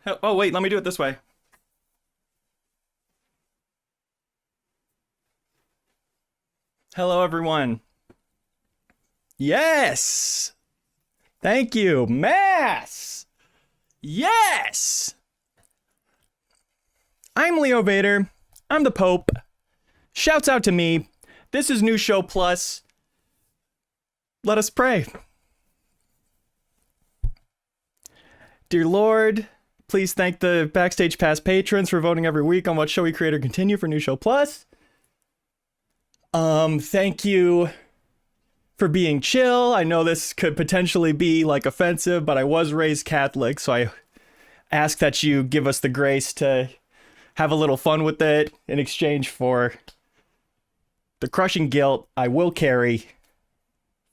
Oh, wait, let me do it this way. Hello, everyone. Yes! Thank you. Mass! Yes! I'm Leo Vader. I'm the Pope. Shouts out to me. This is New Show Plus. Let us pray. Dear Lord, please thank the Backstage Pass patrons for voting every week on what show we create or continue for New Show Plus. Thank you for being chill. I know this could potentially be like offensive, but I was raised Catholic, so I ask that you give us the grace to have a little fun with it in exchange for the crushing guilt I will carry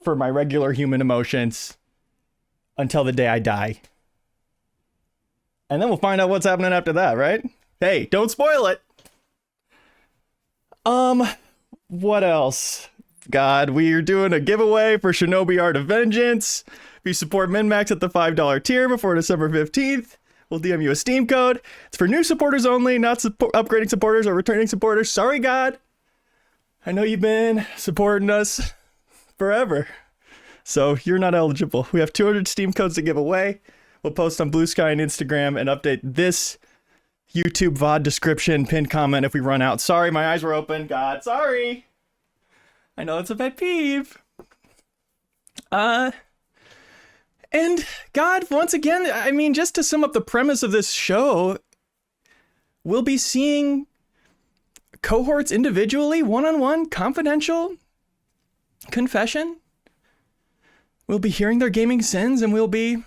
for my regular human emotions until the day I die. And then we'll find out what's happening after that, right? Hey, don't spoil it. What else? God, we are doing a giveaway for Shinobi Art of Vengeance. If you support MinnMax at the $5 tier before December 15th, we'll DM you a Steam code. It's for new supporters only, not upgrading supporters or returning supporters. Sorry, God. I know you've been supporting us forever, so you're not eligible. We have 200 Steam codes to give away. We'll post on Blue Sky and Instagram and update this YouTube VOD description, pinned comment if we run out. Sorry, my eyes were open. God, sorry. I know it's a pet peeve. And God, once again, I mean, just to sum up the premise of this show, we'll be seeing cohorts individually, one-on-one, confidential, confession. We'll be hearing their gaming sins, and we'll be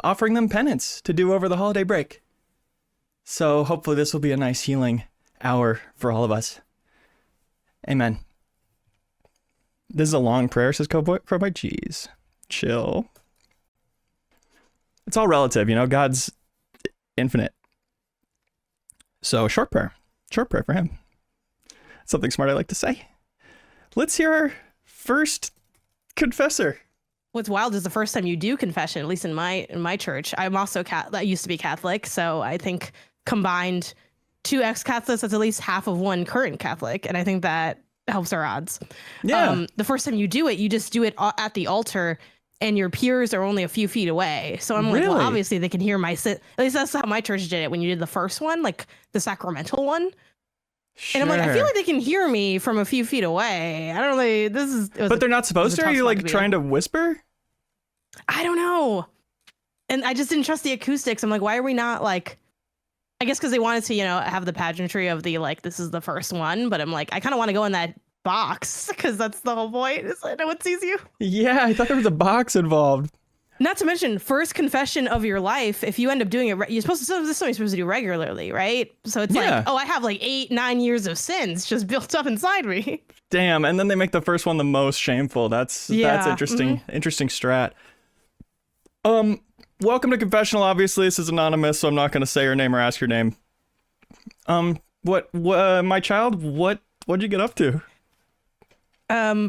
offering them penance to do over the holiday break. So hopefully this will be a nice healing hour for all of us. Amen. This is a long prayer, says Cowboy. Jeez. Chill. It's all relative, you know, God's infinite. So short prayer for him. Something smart I like to say. Let's hear our first confessor. What's wild is the first time you do confession, at least in my church. I'm also I used to be Catholic, so I think combined 2 ex-Catholics, that's at least half of one current Catholic, and I think that helps our odds. Yeah. The first time you do it, you just do it at the altar, and your peers are only a few feet away. So I'm like, well, obviously they can hear my sin. At least that's how my church did it when you did the first one, like the sacramental one. Sure. And I'm like, I feel like they can hear me from a few feet away. I don't know. But they're not supposed to? Are you like trying to whisper? I don't know. And I just didn't trust the acoustics. I'm like, why are we not like, I guess because they wanted to, you know, have the pageantry of the, like, this is the first one. But I'm like, I kind of want to go in that box because that's the whole point. Is no one sees you. Yeah, I thought there was a box involved. Not to mention, first confession of your life. If you end up doing it, this is something you're supposed to do regularly, right? So it's like, oh, I have like 8-9 years of sins just built up inside me. Damn, and then they make the first one the most shameful. That's interesting. Mm-hmm. Interesting strat. Welcome to Confessional. Obviously, this is anonymous, so I'm not going to say your name or ask your name. What, my child? What'd you get up to?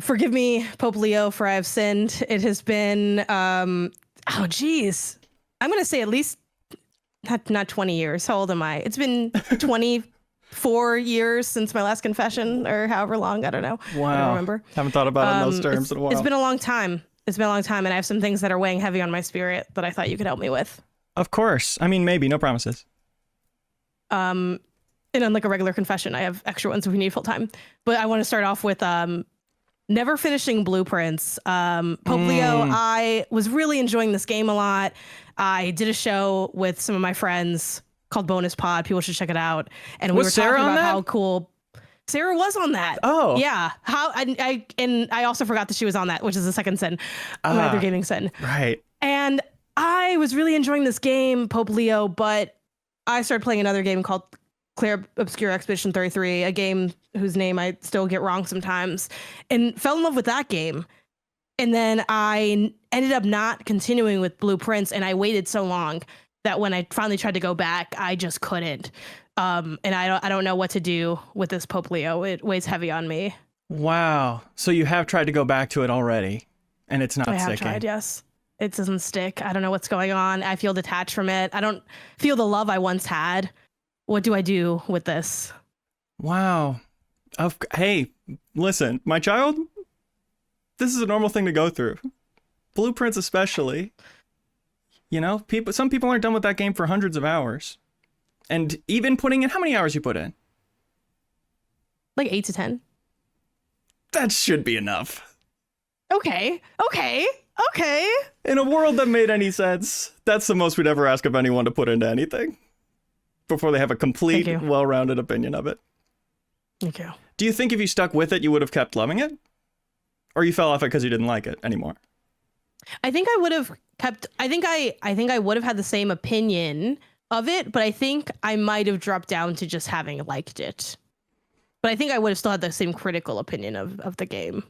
Forgive me, Pope Leo, for I have sinned. It has been, oh, geez. I'm going to say at least not 20 years. How old am I? It's been 24 years since my last confession, or however long. I don't know. Wow. I don't remember. Haven't thought about it in those terms in a while. It's been a long time. And I have some things that are weighing heavy on my spirit that I thought you could help me with. Of course. I mean, maybe. No promises. And unlike a regular confession, I have extra ones if we need full time. But I want to start off with never finishing Blueprints. Pope Leo, I was really enjoying this game a lot. I did a show with some of my friends called Bonus Pod. People should check it out. And we were talking about how cool... Sarah was on that. Oh, yeah. I also forgot that she was on that, which is the second sin, my other gaming sin. Right. And I was really enjoying this game, Pope Leo, but I started playing another game called Claire Obscure Expedition 33, a game whose name I still get wrong sometimes, and fell in love with that game. And then I ended up not continuing with Blueprints, and I waited so long that when I finally tried to go back, I just couldn't. And I don't know what to do with this Pope Leo. It weighs heavy on me. Wow. So you have tried to go back to it already, and it's not sticking. I have tried, yes. It doesn't stick. I don't know what's going on. I feel detached from it. I don't feel the love I once had. What do I do with this? Wow. Hey, listen, my child, this is a normal thing to go through. Blueprints especially. You know, some people aren't done with that game for hundreds of hours. And even putting in, how many hours you put in? Like 8 to 10. That should be enough. Okay. In a world that made any sense, that's the most we'd ever ask of anyone to put into anything before they have a complete, well-rounded opinion of it. Thank you. Do you think if you stuck with it, you would have kept loving it? Or you fell off it because you didn't like it anymore? I think I would have kept, I think I would have had the same opinion of it, but I think I might have dropped down to just having liked it. But I think I would have still had the same critical opinion of the game.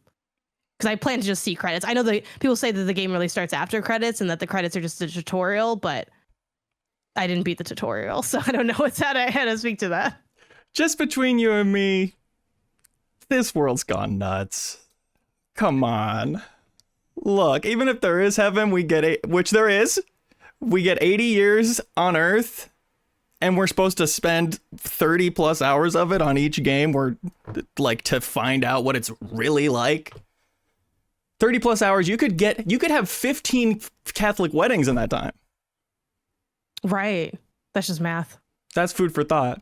Because I plan to just see credits. I know that people say that the game really starts after credits and that the credits are just a tutorial, but I didn't beat the tutorial, so I don't know how to speak to that. Just between you and me, this world's gone nuts. Come on. Look, even if there is heaven, which there is, we get 80 years on Earth, and we're supposed to spend 30 plus hours of it on each game to find out what it's really like. 30 plus hours, you could have 15 Catholic weddings in that time. Right. That's just math. That's food for thought.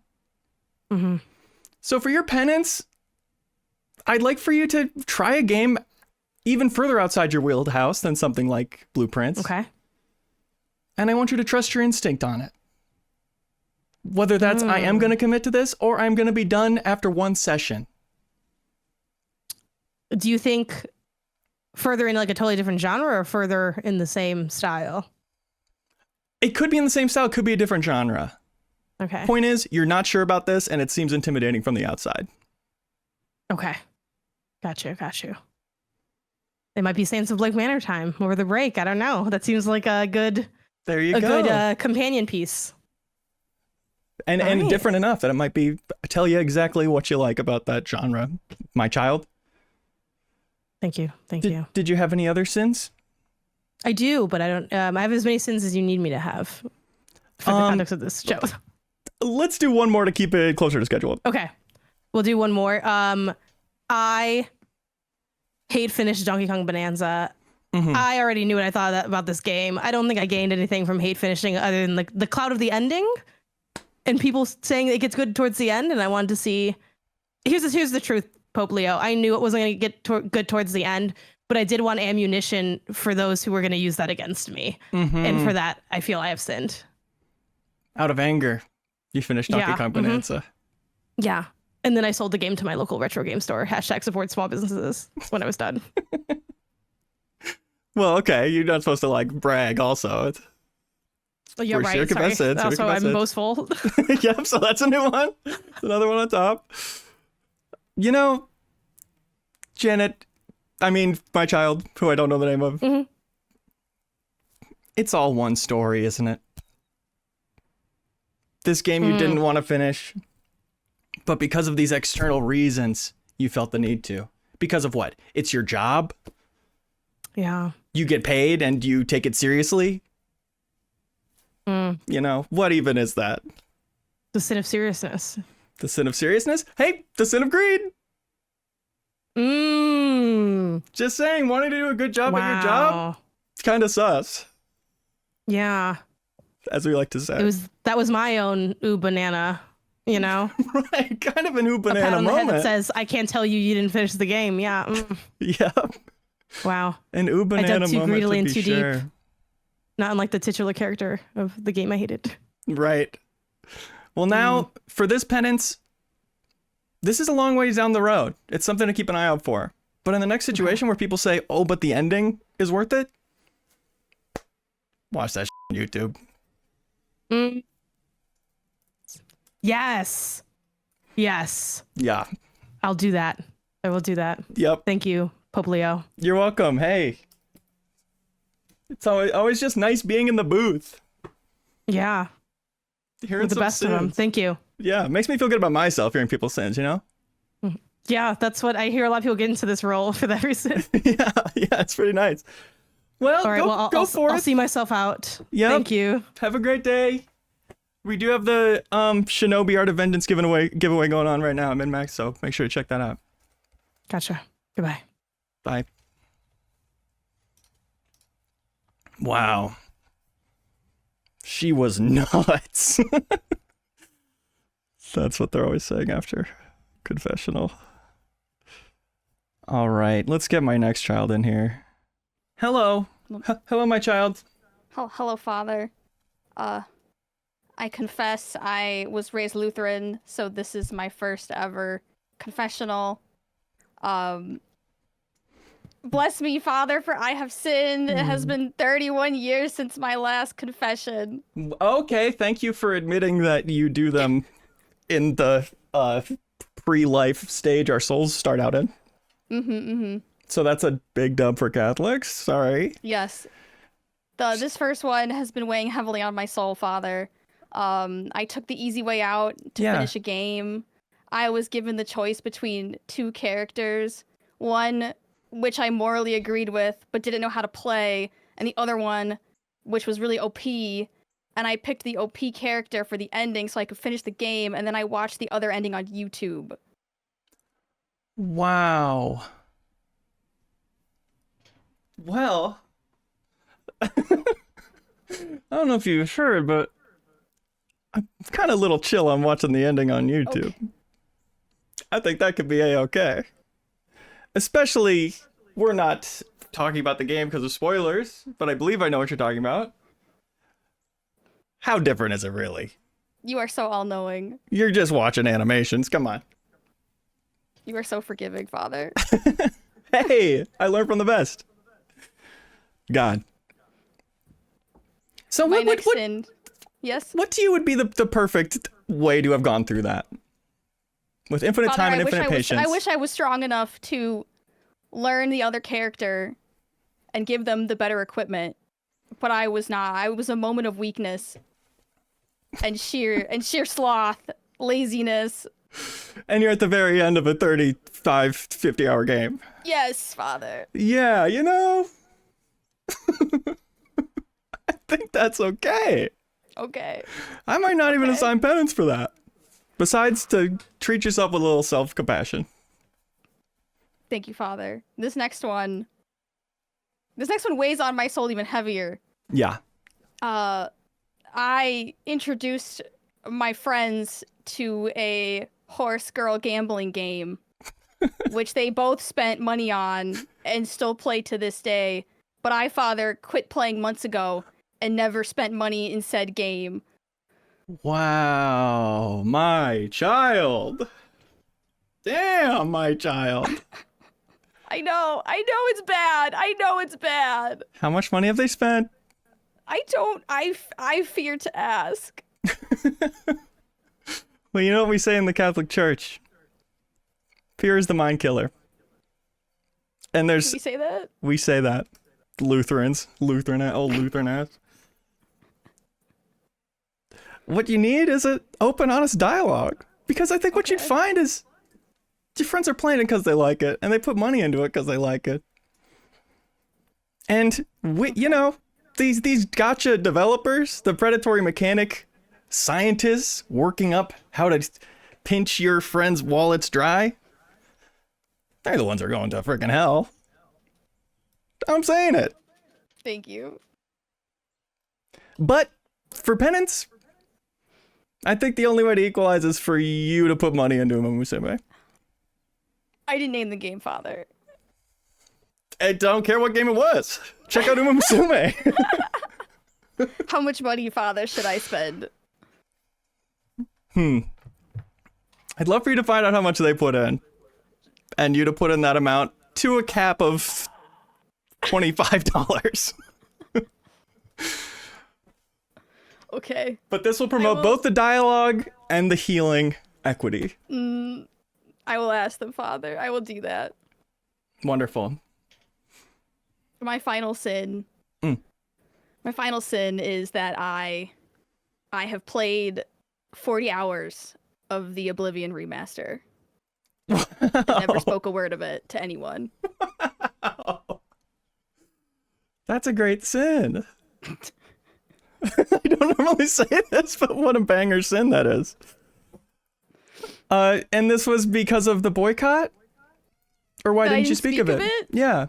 Mm-hmm. So for your penance, I'd like for you to try a game even further outside your wheelhouse than something like Blueprints. Okay. And I want you to trust your instinct on it. Whether that's I am going to commit to this or I'm going to be done after one session. Do you think further in like a totally different genre or further in the same style? It could be in the same style. It could be a different genre. Okay. Point is, you're not sure about this and it seems intimidating from the outside. Okay. Got you. They might be saying some Blake Manor time over the break. I don't know. That seems like a good good companion piece. And different enough that it might tell you exactly what you like about that genre, my child. Thank you. Did you have any other sins? I do, but I don't. I have as many sins as you need me to have for the context of this show. Let's do one more to keep it closer to schedule. Okay, we'll do one more. I hate finished Donkey Kong Bonanza. Mm-hmm. I already knew what I thought about this game. I don't think I gained anything from hate finishing other than like the cloud of the ending and people saying it gets good towards the end. And I wanted to see. Here's the truth, Pope Leo. I knew it wasn't going to get good towards the end, but I did want ammunition for those who were going to use that against me. Mm-hmm. And for that, I feel I have sinned. Out of anger, you finished Donkey Kong Bonanza. Mm-hmm. Yeah. And then I sold the game to my local retro game store. # support small businesses when I was done. Well, okay. You're not supposed to like brag also. You're right. Sorry. Also, I'm boastful. Yep. So that's a new one. Another one on top. You know, Janet, my child, who I don't know the name of. Mm-hmm. It's all one story, isn't it? This game you didn't want to finish. But because of these external reasons, you felt the need to. Because of what? It's your job? Yeah. You get paid and you take it seriously? You know, what even is that? The sin of seriousness. The sin of seriousness? Hey, the sin of greed. Just saying, wanting to do a good job at your job? It's kind of sus. Yeah. As we like to say. That was my own banana. You know, right? Kind of a new banana a pat on the moment. head that says, "I can't tell you didn't finish the game." Yeah. Yeah. Wow. An banana moment. I dug too greedily and too deep. Not unlike the titular character of the game I hated. Right. Well, now for this penance, this is a long ways down the road. It's something to keep an eye out for. But in the next situation where people say, "Oh, but the ending is worth it," watch that on YouTube. Yes. Yeah. I'll do that. I will do that. Yep. Thank you, Pope Leo. You're welcome. Hey. It's always just nice being in the booth. Yeah. Hearing the best sins. of them. Thank you. Yeah. It makes me feel good about myself hearing people's sins, you know? Yeah. That's what I hear a lot of people get into this role for that reason. Yeah. It's pretty nice. Well, All right. go for I'll it. see myself out. Yep. Thank you. Have a great day. We do have the Shinobi Art of Vengeance giveaway going on right now at MinnMax, so make sure to check that out. Gotcha. Goodbye. Bye. Wow. She was nuts. That's what they're always saying after Confessional. All right, let's get my next child in here. Hello. Hello, my child. Hello, Father. I confess I was raised Lutheran, so this is my first ever confessional. Bless me, Father, for I have sinned. It has been 31 years since my last confession. Okay, thank you for admitting that you do them in the pre-life stage our souls start out in. So that's a big dub for Catholics. Sorry. Yes. This first one has been weighing heavily on my soul, Father. I took the easy way out to finish a game. I was given the choice between two characters. One, which I morally agreed with, but didn't know how to play. And the other one, which was really OP. And I picked the OP character for the ending so I could finish the game. And then I watched the other ending on YouTube. Wow. Well, I don't know if you've heard, but I'm kind of a little chill on watching the ending on YouTube. Okay. I think that could be a-okay. Especially, we're not talking about the game because of spoilers, but I believe I know what you're talking about. How different is it really? You are so all-knowing. You're just watching animations, come on. You are so forgiving, Father. Hey, I learned from the best. God. So My what next sin. Yes? to you would be the perfect way to have gone through that? With infinite Father, time and infinite patience. I wish I was strong enough to learn the other character and give them the better equipment. But I was not. I was a moment of weakness and sheer sloth, laziness. And you're at the very end of a 35, 50-hour game. Yes, Father. Yeah, you know. I think that's okay. Okay. I might not even Okay. assign penance for that. Besides to treat yourself with a little self-compassion. Thank you, Father. This next one weighs on my soul even heavier. Yeah. I introduced my friends to a horse girl gambling game, which they both spent money on and still play to this day. But I, Father, quit playing months ago and never spent money in said game. Wow, my child. Damn, my child. I know it's bad. I know it's bad. How much money have they spent? I fear to ask. Well, you know what we say in the Catholic Church? Fear is the mind killer. And Did there's... we say that? We say that. Lutherans. Old Lutheran ass. What you need is an open, honest dialogue. Because I think what you'd find is your friends are playing it because they like it, and they put money into it because they like it. And you know, these gotcha developers, the predatory mechanic scientists working up how to pinch your friends' wallets dry, they're the ones that are going to freaking hell. I'm saying it. Thank you. But for penance, I think the only way to equalize is for you to put money into a Musume. I didn't name the game, Father. I don't care what game it was. Check out Uma Musume. How much money, Father, should I spend? I'd love for you to find out how much they put in. And you to put in that amount to a cap of $25. Okay. But this will promote both the dialogue and the healing equity. I will ask them, Father. I will do that. Wonderful. My final sin. My final sin is that I have played 40 hours of the Oblivion remaster. And never spoke a word of it to anyone. That's a great sin. I don't normally say this, but what a banger sin that is. And this was because of the boycott? Or why didn't you speak of it? Yeah.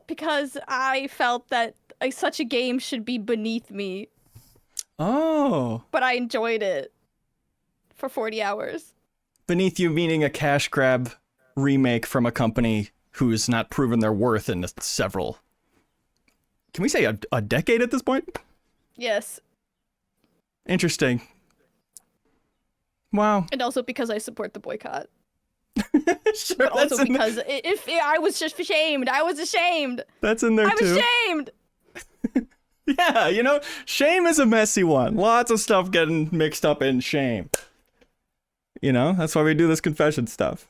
Because I felt that such a game should be beneath me. Oh. But I enjoyed it for 40 hours. Beneath you meaning a cash grab remake from a company who's not proven their worth in several... Can we say a decade at this point? Yes. Interesting. Wow. And also because I support the boycott. Sure, but also because if I was just ashamed. I was ashamed. That's in there too. I'm ashamed. Yeah, you know, shame is a messy one. Lots of stuff getting mixed up in shame. You know, that's why we do this confession stuff.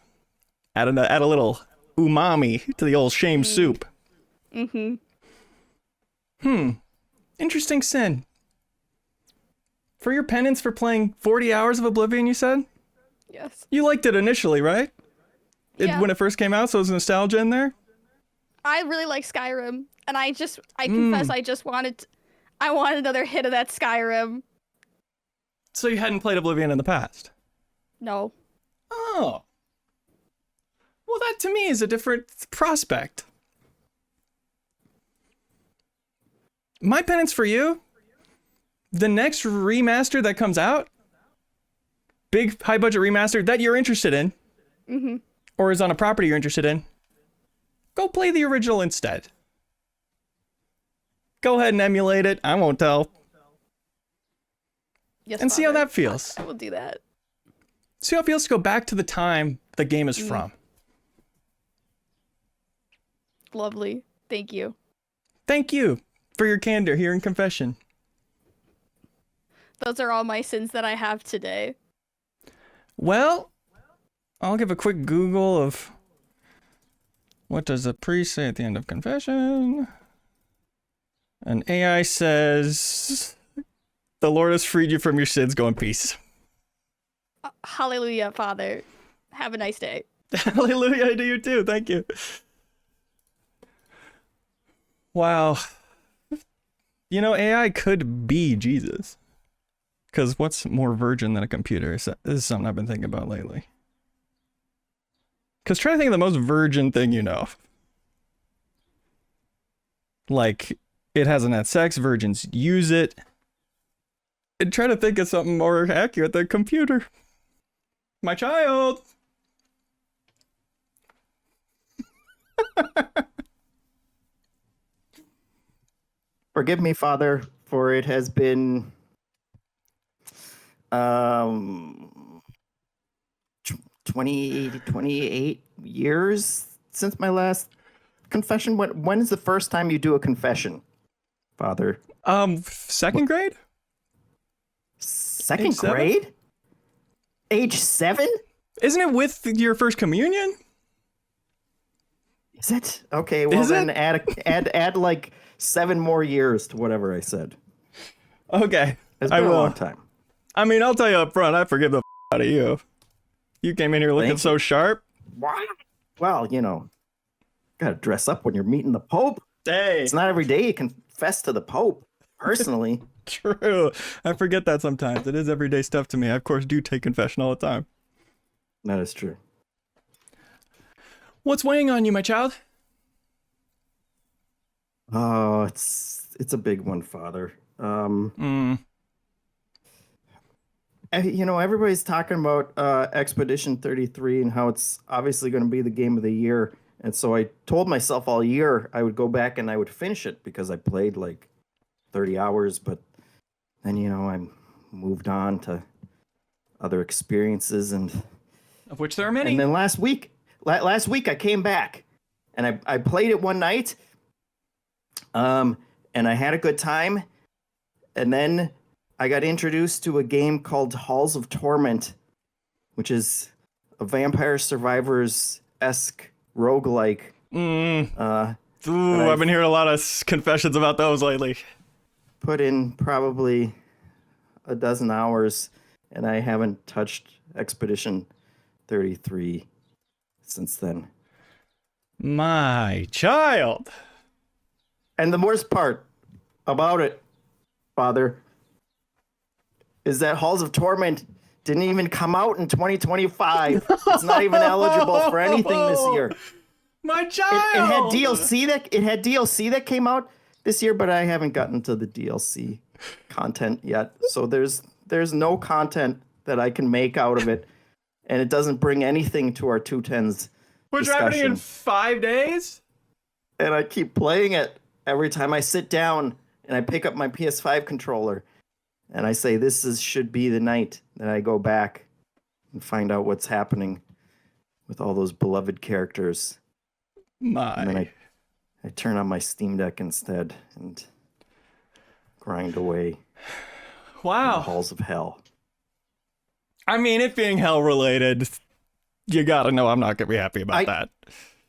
Add a little umami to the old shame soup. Mm-hmm. Interesting sin. For your penance for playing 40 hours of Oblivion, you said? Yes. You liked it initially, right? Yeah. When it first came out, so there's nostalgia in there? I really like Skyrim, and I confess I wanted another hit of that Skyrim. So you hadn't played Oblivion in the past? No. Oh. Well, that to me is a different prospect. My penance for you, the next remaster that comes out, big high budget remaster that you're interested in, or is on a property you're interested in, go play the original instead. Go ahead and emulate it. I won't tell. Yes, and see how that feels. I will do that. See how it feels to go back to the time the game is from. Lovely. Thank you. Thank you for your candor here in Confession. Those are all my sins that I have today. Well, I'll give a quick Google of what does the priest say at the end of Confession. And AI says, the Lord has freed you from your sins. Go in peace. Hallelujah, Father. Have a nice day. Hallelujah, I do you too. Thank you. Wow. You know, AI could be Jesus. Because what's more virgin than a computer? This is something I've been thinking about lately. Because try to think of the most virgin thing you know. Like, it hasn't had sex, virgins use it. And try to think of something more accurate than computer. My child! Forgive me, Father, for it has been 28 years since my last confession. When is the first time you do a confession, Father? Second grade? Second Age 7? grade? Age 7? Isn't it with your first communion? Is it? Okay, well Is then it? add like 7 more years to whatever I said. Okay, It's I been a will. long time. I mean, I'll tell you up front, I forgive the out of you. You came in here looking Thank so sharp. What? Well, you know, gotta dress up when you're meeting the Pope. Hey, It's not every day you confess to the Pope, personally. true. I forget that sometimes. It is everyday stuff to me. I, of course, do take confession all the time. That is true. What's weighing on you, my child? Oh, it's a big one, Father. You know, everybody's talking about Expedition 33 and how it's obviously going to be the game of the year. And so I told myself all year I would go back and I would finish it because I played like 30 hours. But then, you know, I moved on to other experiences. And Of which there are many. And then last week I came back and I played it one night. And I had a good time. And then I got introduced to a game called Halls of Torment, which is a Vampire Survivors-esque roguelike. Ooh, I've been hearing a lot of confessions about those lately. Put in probably a dozen hours, and I haven't touched Expedition 33 since then. My child. And the worst part about it, Father, is that Halls of Torment didn't even come out in 2025. It's not even eligible for anything this year. My child. It had DLC that came out this year, but I haven't gotten to the DLC content yet. So there's no content that I can make out of it, and it doesn't bring anything to our 210s. We're driving in 5 days, and I keep playing it every time I sit down and I pick up my PS5 controller, and I say, should be the night that I go back and find out what's happening with all those beloved characters. And then I turn on my Steam Deck instead and grind away. Wow. In the halls of hell. I mean, it being hell related, you gotta know I'm not gonna be happy about that.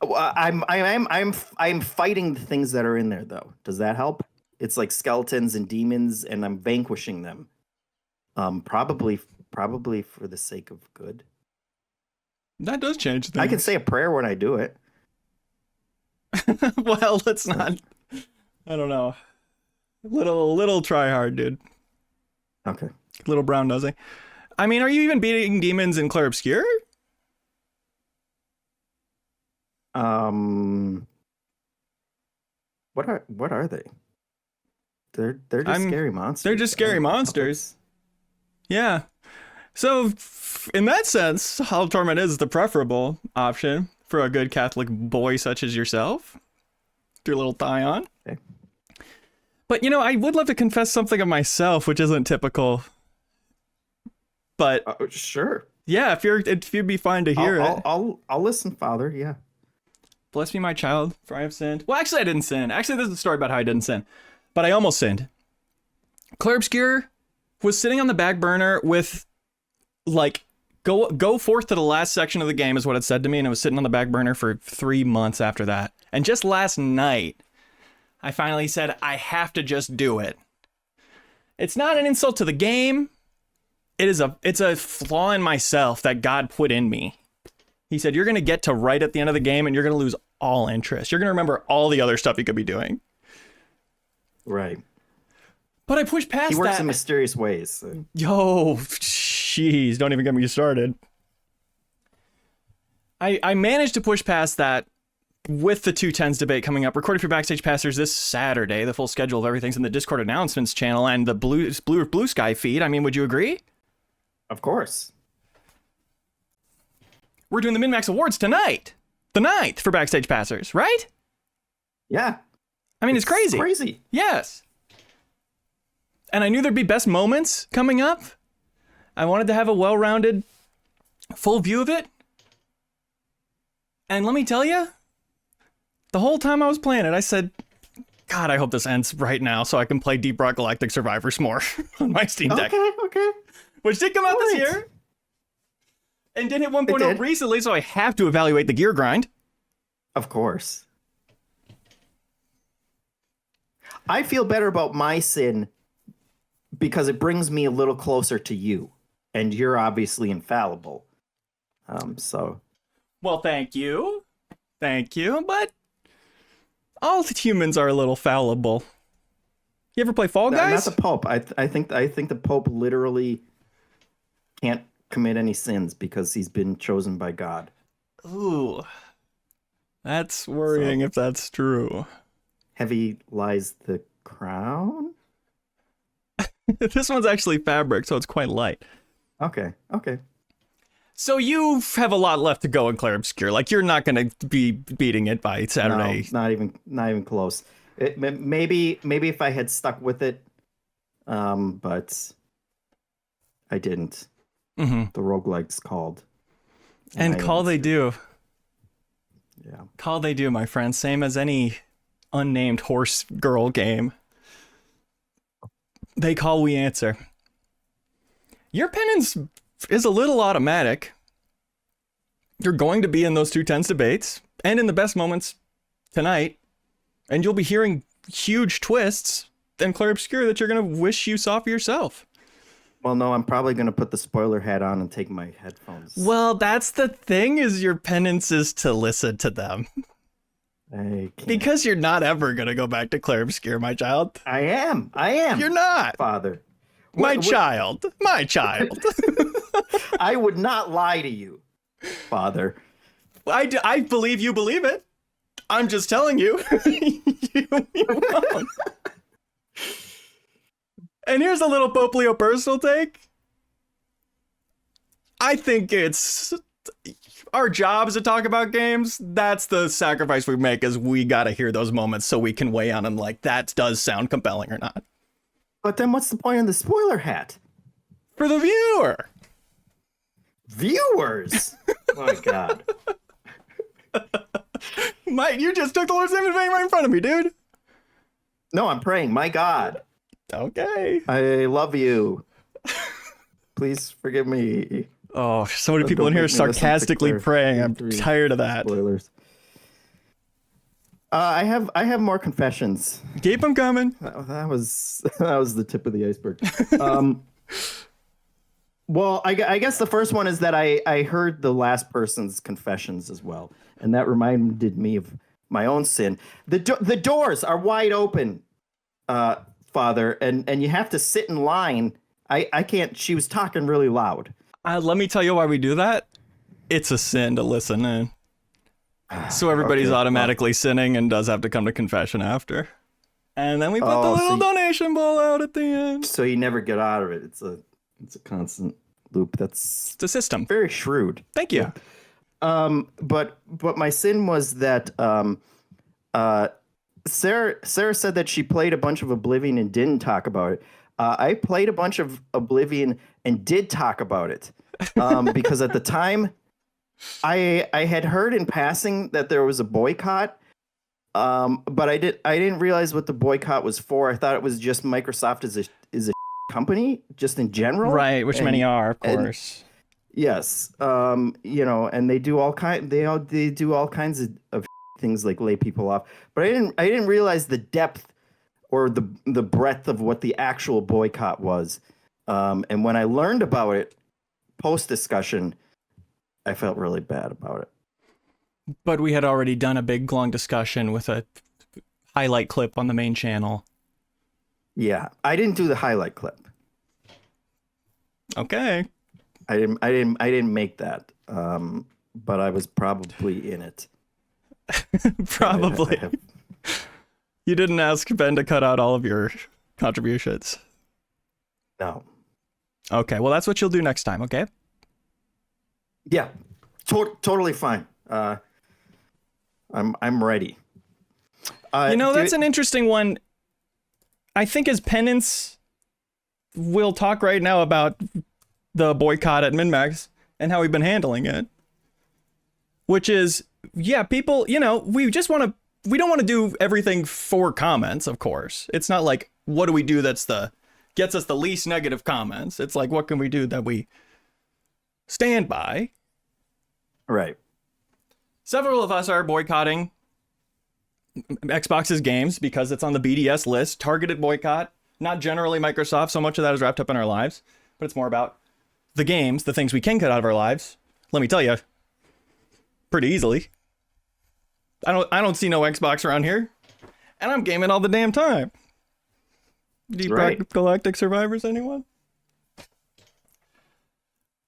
I'm fighting the things that are in there, though. Does that help? It's like skeletons and demons, and I'm vanquishing them. Probably for the sake of good. That does change things. I can say a prayer when I do it. Well, let's not. I don't know. Little try hard, dude. Okay. Little brown nosy. I mean, are you even beating demons in Clair Obscur? What are they? They're just scary monsters. They're just scary monsters. Yeah. So, in that sense, Hall of Torment is the preferable option for a good Catholic boy such as yourself. Do a little tie on. Okay. But, I would love to confess something of myself, which isn't typical. But sure. Yeah, if you'd be fine to hear it. I'll listen, Father. Yeah. Bless me, my child, for I have sinned. Well, actually, I didn't sin. Actually, this is a story about how I didn't sin. But I almost sinned. Clair Obscur was sitting on the back burner with, go forth to the last section of the game is what it said to me, and it was sitting on the back burner for 3 months after that. And just last night, I finally said, I have to just do it. It's not an insult to the game. It's a flaw in myself that God put in me. He said, you're going to get to right at the end of the game and you're going to lose all interest. You're going to remember all the other stuff you could be doing. Right. But I pushed past that. He works in mysterious ways. So. Yo, jeez, don't even get me started. I managed to push past that with the 210s debate coming up. Recorded for Backstage Passers this Saturday. The full schedule of everything's in the Discord announcements channel and the Blue Sky feed. I mean, would you agree? Of course. We're doing the MinnMax Awards tonight. The 9th for Backstage Passers, right? Yeah. I mean, it's crazy. Crazy. Yes. And I knew there'd be best moments coming up. I wanted to have a well-rounded, full view of it. And let me tell you, the whole time I was playing it, I said, God, I hope this ends right now so I can play Deep Rock Galactic Survivors more on my Steam Deck. Okay. Which did come out this year. And did hit 1.0 recently, so I have to evaluate the gear grind. Of course. I feel better about my sin because it brings me a little closer to you. And you're obviously infallible. Well, thank you. Thank you, but all humans are a little fallible. You ever play Fall Guys? Not the Pope. I think the Pope literally can't commit any sins because he's been chosen by God. Ooh. That's worrying if that's true. Heavy lies the crown? This one's actually fabric, so it's quite light. Okay. So you have a lot left to go in Clair Obscur. Like, you're not going to be beating it by Saturday. No, not even close. Maybe if I had stuck with it, but I didn't. Mm-hmm. The roguelike's called. And call they do. Yeah. Call they do, my friend. Same as any unnamed horse girl game. They call, we answer. Your penance is a little automatic. You're going to be in those 210s debates and in the best moments tonight. And you'll be hearing huge twists in Clair Obscur that you're going to wish you saw for yourself. Well, no, I'm probably going to put the spoiler hat on and take my headphones. Well, that's the thing, is your penance is to listen to them. I can't. Because you're not ever gonna go back to Claire Obscure, my child. I am. You're not. Father. My child. My child. I would not lie to you, Father. I believe you believe it. I'm just telling you. you won't. And here's a little Poplio personal take. I think it's our job is to talk about games. That's the sacrifice we make, is we gotta hear those moments so we can weigh on them like that does sound compelling or not. But then what's the point of the spoiler hat? For the viewer. Viewers! My God. Mike, you just took the Lord's name in vain right in front of me, dude. No, I'm praying. My God. Okay. I love you. Please forgive me. Oh, so many Don't people in here make me listen to sarcastically Claire. praying. I'm tired of that. Spoilers. I have more confessions. Keep them coming. That was the tip of the iceberg. Well, I guess the first one is that I heard the last person's confessions as well, and that reminded me of my own sin. The doors are wide open, Father, and you have to sit in line. I can't. She was talking really loud. Let me tell you why we do that. It's a sin to listen in. So everybody's Okay, automatically sinning and does have to come to confession after. And then we put the Oh, little so donation bowl out at the end. So you never get out of it. It's a constant loop. That's It's a system. very shrewd. Thank you. But my sin was that Sarah said that she played a bunch of Oblivion and didn't talk about it. I played a bunch of Oblivion and did talk about it because at the time I had heard in passing that there was a boycott, but I didn't realize what the boycott was for. I thought it was just Microsoft is a company just in general, Right, which many are, of course. Yes, and they do all kinds of things like lay people off. But I didn't realize the depth or the breadth of what the actual boycott was. And when I learned about it post discussion, I felt really bad about it. But we had already done a big long discussion with a highlight clip on the main channel. Yeah, I didn't do the highlight clip. Okay. I didn't make that. But I was probably in it. Probably. I have- You didn't ask Ben to cut out all of your contributions. No. Okay, well, that's what you'll do next time, okay? Yeah, totally fine. I'm ready. That's an interesting one. I think as Penance, we'll talk right now about the boycott at MinnMax and how we've been handling it. Which is, yeah, people, we don't want to do everything for comments, of course. It's not like, what do we do gets us the least negative comments? It's like, what can we do that we stand by? Right. Several of us are boycotting Xbox's games because it's on the BDS list. Targeted boycott. Not generally Microsoft. So much of that is wrapped up in our lives. But it's more about the games, the things we can cut out of our lives. Let me tell you, pretty easily. I don't see no Xbox around here. And I'm gaming all the damn time. Deep Right. Galactic Survivors, anyone?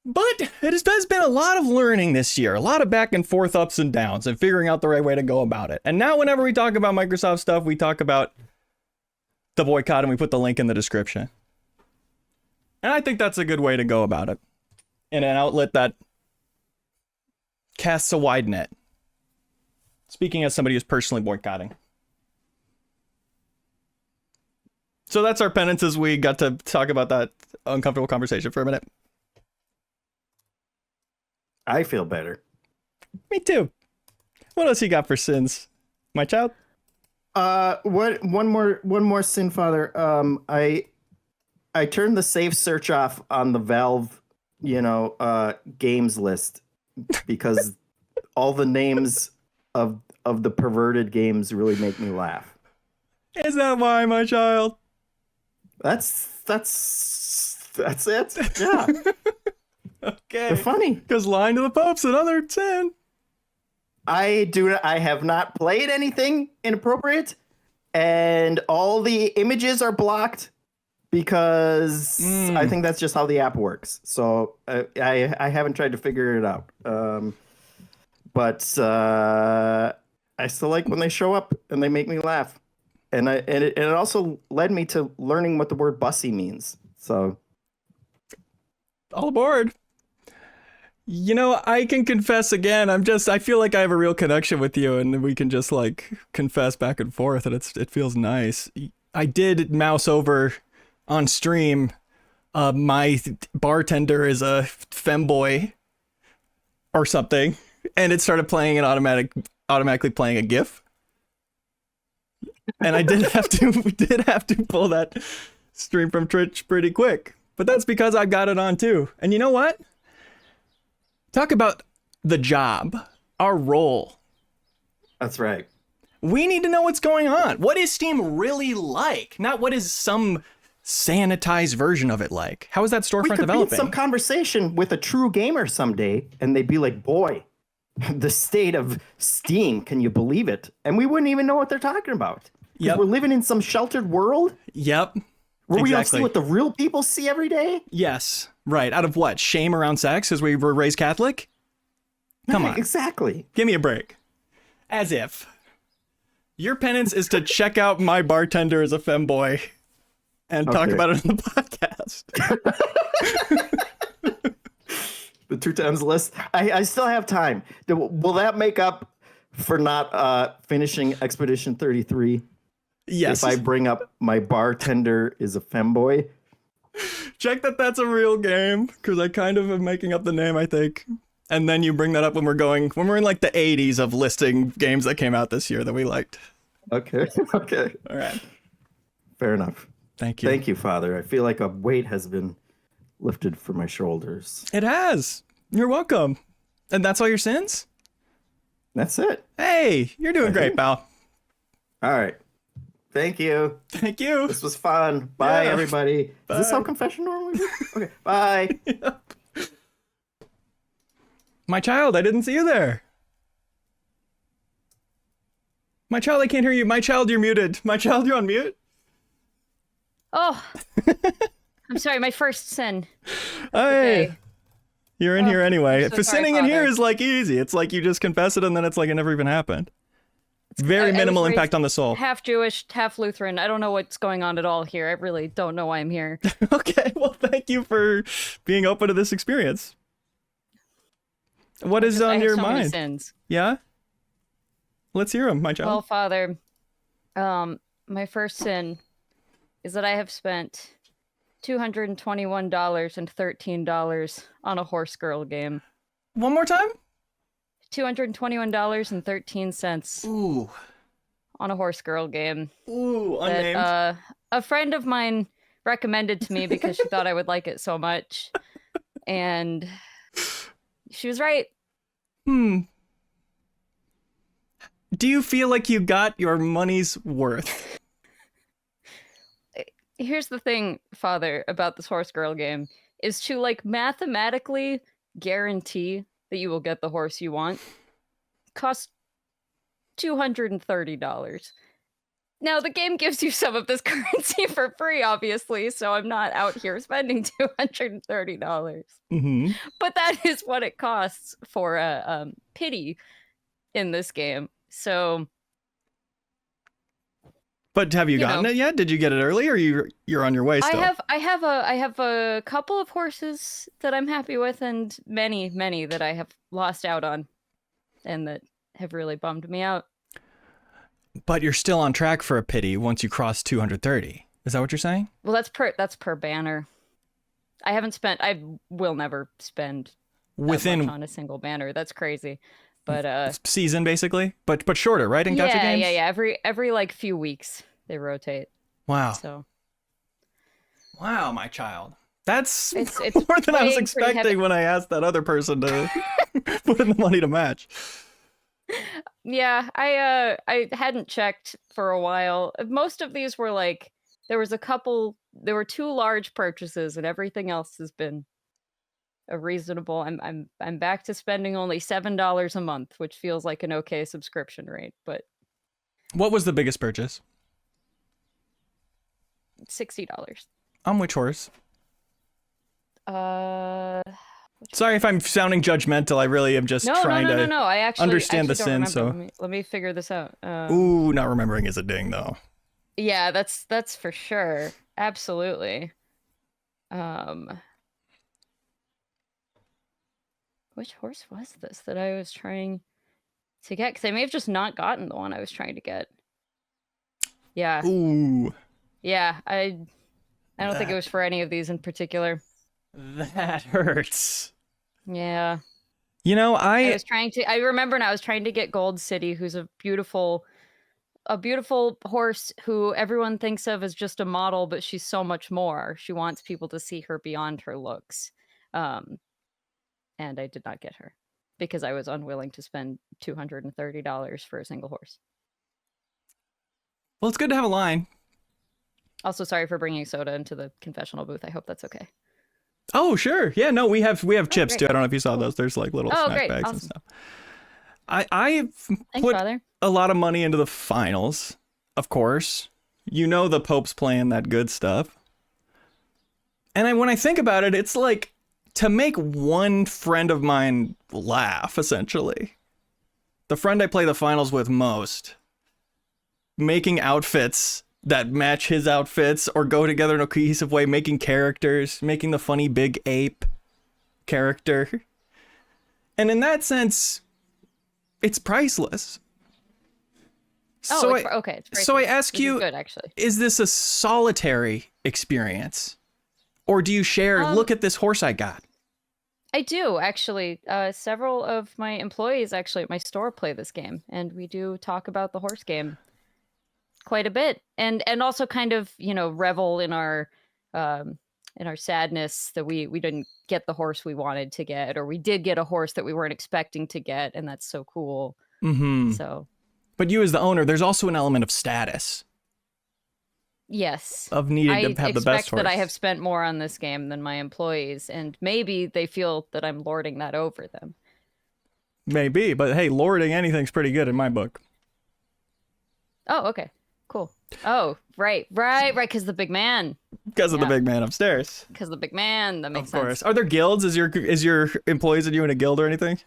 But it has been a lot of learning this year, a lot of back and forth ups and downs and figuring out the right way to go about it. And now whenever we talk about Microsoft stuff, we talk about the boycott and we put the link in the description. And I think that's a good way to go about it. In an outlet that casts a wide net. Speaking as somebody who's personally boycotting. So that's our penances. We got to talk about that uncomfortable conversation for a minute. I feel better. Me too. What else you got for sins, my child? One more sin, Father. I turned the safe search off on the Valve, games list because all the names of the perverted games really make me laugh. Is that why, my child? That's it. Yeah. Okay. They're funny. Because lying to the Pope's another sin. I have not played anything inappropriate, and all the images are blocked because I think that's just how the app works. So I haven't tried to figure it out. But I still like when they show up and they make me laugh. And it also led me to learning what the word bussy means. So All aboard. You know, I can confess again. I feel like I have a real connection with you, and we can just like confess back and forth, and it feels nice. I did mouse over on stream. My bartender is a femboy or something, and it started playing an automatically playing a GIF. And we did have to pull that stream from Twitch pretty quick. But that's because I've got it on too. And you know what? Talk about the job, our role. that's right. We need to know what's going on. What is Steam really like? Not what is some sanitized version of it like. How is that storefront We could be in developing? some conversation with a true gamer someday, and they'd be like, boy, the state of Steam, can you believe it? And we wouldn't even know what they're talking about. 'Cause Yep. we're living in some sheltered world Yep. where we don't Exactly. see what the real people see every day. Yes. Right. Out of what? Shame around sex because we were raised Catholic? Come on. Exactly. Give me a break. As if. Your penance is to check out my bartender as a femboy and talk Okay. about it on the podcast. The 2 times list. I still have time. Will that make up for not finishing Expedition 33? Yes. If I bring up my bartender is a femboy? Check that that's a real game, because I kind of am making up the name, I think. And then you bring that up when we're in like the 80s of listing games that came out this year that we liked. Okay. Okay. All right. Fair enough. Thank you. Thank you, Father. I feel like a weight has been lifted from my shoulders. It has. You're welcome. And that's all your sins? That's it. Hey, you're doing great, pal. All right. Thank you. Thank you. This was fun. Bye, Yeah. everybody. Is this how confession normally works? Okay. Bye. My child, I didn't see you there. My child, I can't hear you. My child, you're muted. My child, you're on mute. Oh, I'm sorry. My first sin. Hey, Okay. you're in here anyway. I'm so For sorry, sinning in here Father. is like easy. It's like you just confess it and then it's like it never even happened. It's very I was minimal raised impact on the soul. Half Jewish, half Lutheran. I don't know what's going on at all here. I really don't know why I'm here. Okay, well, thank you for being open to this experience. What is I on have your so many mind? sins. Yeah? Let's hear them, my child. Well, Father, my first sin is that I have spent $221.13 on a horse girl game. One more time? $221.13 Ooh. on a horse girl game Ooh, unnamed. that a friend of mine recommended to me because she thought I would like it so much. And she was right. Do you feel like you got your money's worth? Here's the thing, Father, about this horse girl game is to like mathematically guarantee that you will get the horse you want. Costs $230. Now the game gives you some of this currency for free, obviously, so I'm not out here spending $230. Mm-hmm. But that is what it costs for a pity in this game. So But have you gotten it yet? Did you get it early, or you're on your way still? I have a couple of horses that I'm happy with, and many that I have lost out on, and that have really bummed me out. But you're still on track for a pity once you cross 230. Is that what you're saying? Well, that's per banner. I will never spend that much Within on a single banner. That's crazy. But season, basically, but shorter, right? In gacha games. yeah. Every like few weeks they rotate. Wow. So Wow, my child. That's it's more than I was weighing pretty expecting heavy. when I asked that other person to put in the money to match. Yeah, I hadn't checked for a while. Most of these were like there were 2 large purchases, and everything else has been a reasonable. I'm back to spending only $7 a month, which feels like an okay subscription rate, but What was the biggest purchase? $60. On which horse? Uh, Sorry if I'm sounding judgmental. I really am just trying to no. I actually understand the don't sin. remember. So, Let me figure this out. ooh, not remembering is a ding, though. Yeah, that's for sure. Absolutely. Which horse was this that I was trying to get? Because I may have just not gotten the one I was trying to get. Yeah. Ooh, Yeah, I don't think it was for any of these in particular. that hurts. Yeah. You know, I remember now I was trying to get Gold City, who's a beautiful horse who everyone thinks of as just a model, but she's so much more. She wants people to see her beyond her looks. And I did not get her because I was unwilling to spend $230 for a single horse. Well, it's good to have a line. Also, sorry for bringing soda into the confessional booth. I hope that's okay. Oh, sure. Yeah, no, we have chips great. too. I don't know if you saw those. There's like little snack great. bags Awesome. and stuff. I've Thanks, put Father. a lot of money into the finals, of course. You know the Pope's playing that good stuff. And when I think about it, it's like to make one friend of mine laugh, essentially. The friend I play the finals with most. Making outfits that match his outfits or go together in a cohesive way, making characters, making the funny big ape character. And in that sense, it's priceless. Oh, okay. It's so I priceless. ask This is you, good, actually. is this a solitary experience? Or do you share, look at this horse I got? I do, actually. Several of my employees actually at my store play this game, and we do talk about the horse game quite a bit, and also kind of, you know, revel in our sadness that we didn't get the horse we wanted to get, or we did get a horse that we weren't expecting to get, and that's so cool. Mm-hmm. So, but you as the owner, there's also an element of status. Yes. Of needing to have the best I expect horse. that I have spent more on this game than my employees, and maybe they feel that I'm lording that over them. Maybe, but hey, lording anything's pretty good in my book. Oh, okay. Cool. Oh, right, because the big man. Because of the big man upstairs. Because the big man, that makes Of course. sense. Are there guilds? Is your employees and you in a guild or anything?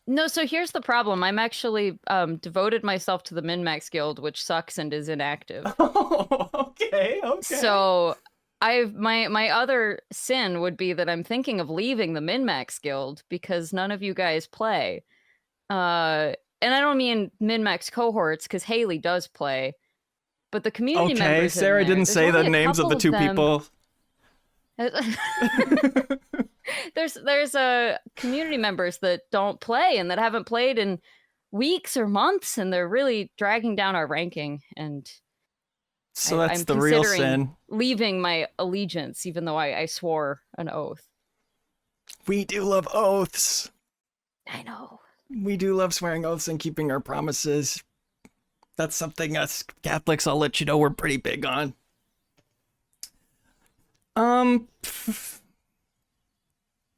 No, so here's the problem. I'm actually devoted myself to the MinnMax Guild, which sucks and is inactive. Oh, okay. So my other sin would be that I'm thinking of leaving the MinnMax Guild because none of you guys play. And I don't mean MinnMax Cohorts, because Haley does play. But the community members. Okay, Sarah didn't say the names of the two people. There's community members that don't play and that haven't played in weeks or months, and they're really dragging down our ranking. And so that's I'm the real considering sin. leaving my allegiance, even though I swore an oath. We do love oaths. I know. We do love swearing oaths and keeping our promises. That's something us Catholics, I'll let you know, we're pretty big on.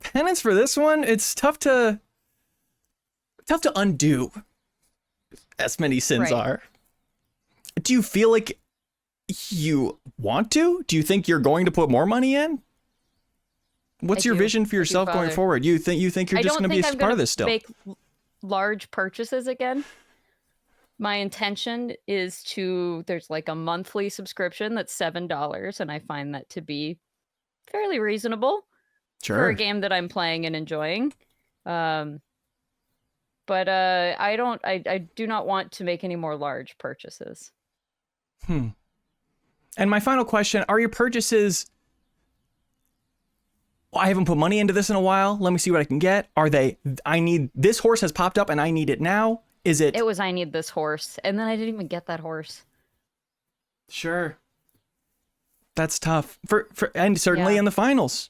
Penance for this one, it's tough to undo, as many sins are. Do you feel like you want to? Do you think you're going to put more money in? What's your vision for yourself going forward? You think you're just going to be a part of this still? Make large purchases again. My intention is there's like a monthly subscription that's $7, and I find that to be fairly reasonable for a game that I'm playing and enjoying. But I do not want to make any more large purchases. And my final question, are your purchases, I haven't put money into this in a while, let me see what I can get. Are they, this horse has popped up and I need it now? Is it? It was, I need this horse. And then I didn't even get that horse. Sure. That's tough. And certainly in the finals.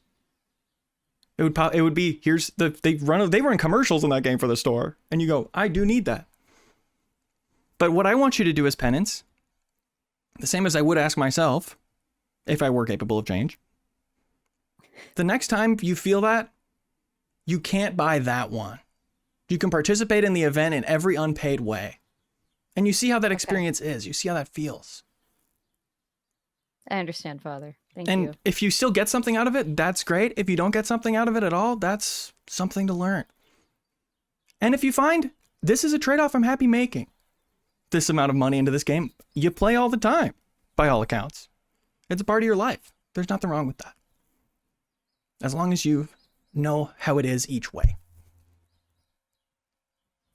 It would be, they run commercials in that game for the store. And you go, I do need that. But what I want you to do as Penance, the same as I would ask myself, if I were capable of change. The next time you feel that, you can't buy that one. You can participate in the event in every unpaid way. And you see how that experience is. You see how that feels. I understand, Father. Thank And you. if you still get something out of it, that's great. If you don't get something out of it at all, that's something to learn. And if you find this is a trade-off I'm happy making, this amount of money into this game, you play all the time, by all accounts. It's a part of your life. There's nothing wrong with that. As long as you know how it is each way.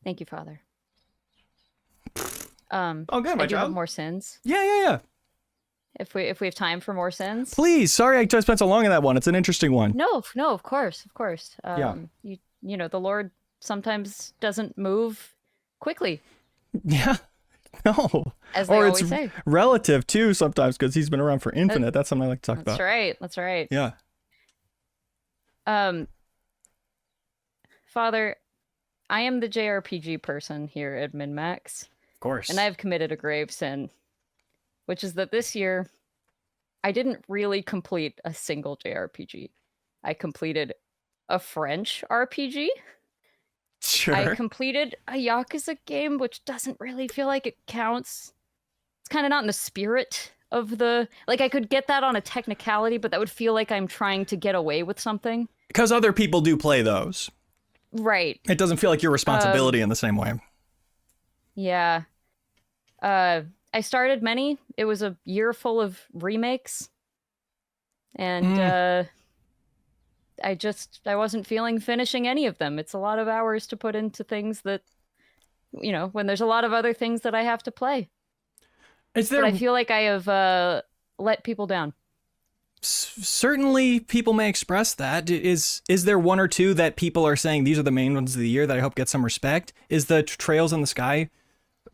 Thank you, Father. Oh, good, my I do have child. more sins. Yeah. If we have time for more sins. Please. Sorry I spent so long on that one. It's an interesting one. No, of course. Yeah. You know, the Lord sometimes doesn't move quickly, Yeah. No. as they Or always it's say. relative too sometimes because he's been around for infinite. That's something I like to talk That's about. right. That's right. Yeah. Father, I am the JRPG person here at MinnMax, Of course. and I've committed a grave sin, which is that this year I didn't really complete a single JRPG. I completed a French RPG. Sure. I completed a Yakuza game, which doesn't really feel like it counts. It's kind of not in the spirit of the... Like, I could get that on a technicality, but that would feel like I'm trying to get away with something. Because other people do play those. Right. It doesn't feel like your responsibility in the same way. Yeah. I started many. It was a year full of remakes. And I wasn't feeling finishing any of them. It's a lot of hours to put into things that, you know, when there's a lot of other things that I have to play. Is there... But I feel like I have let people down. Certainly people may express that. Is there one or two that people are saying these are the main ones of the year that I hope get some respect? Is the Trails in the Sky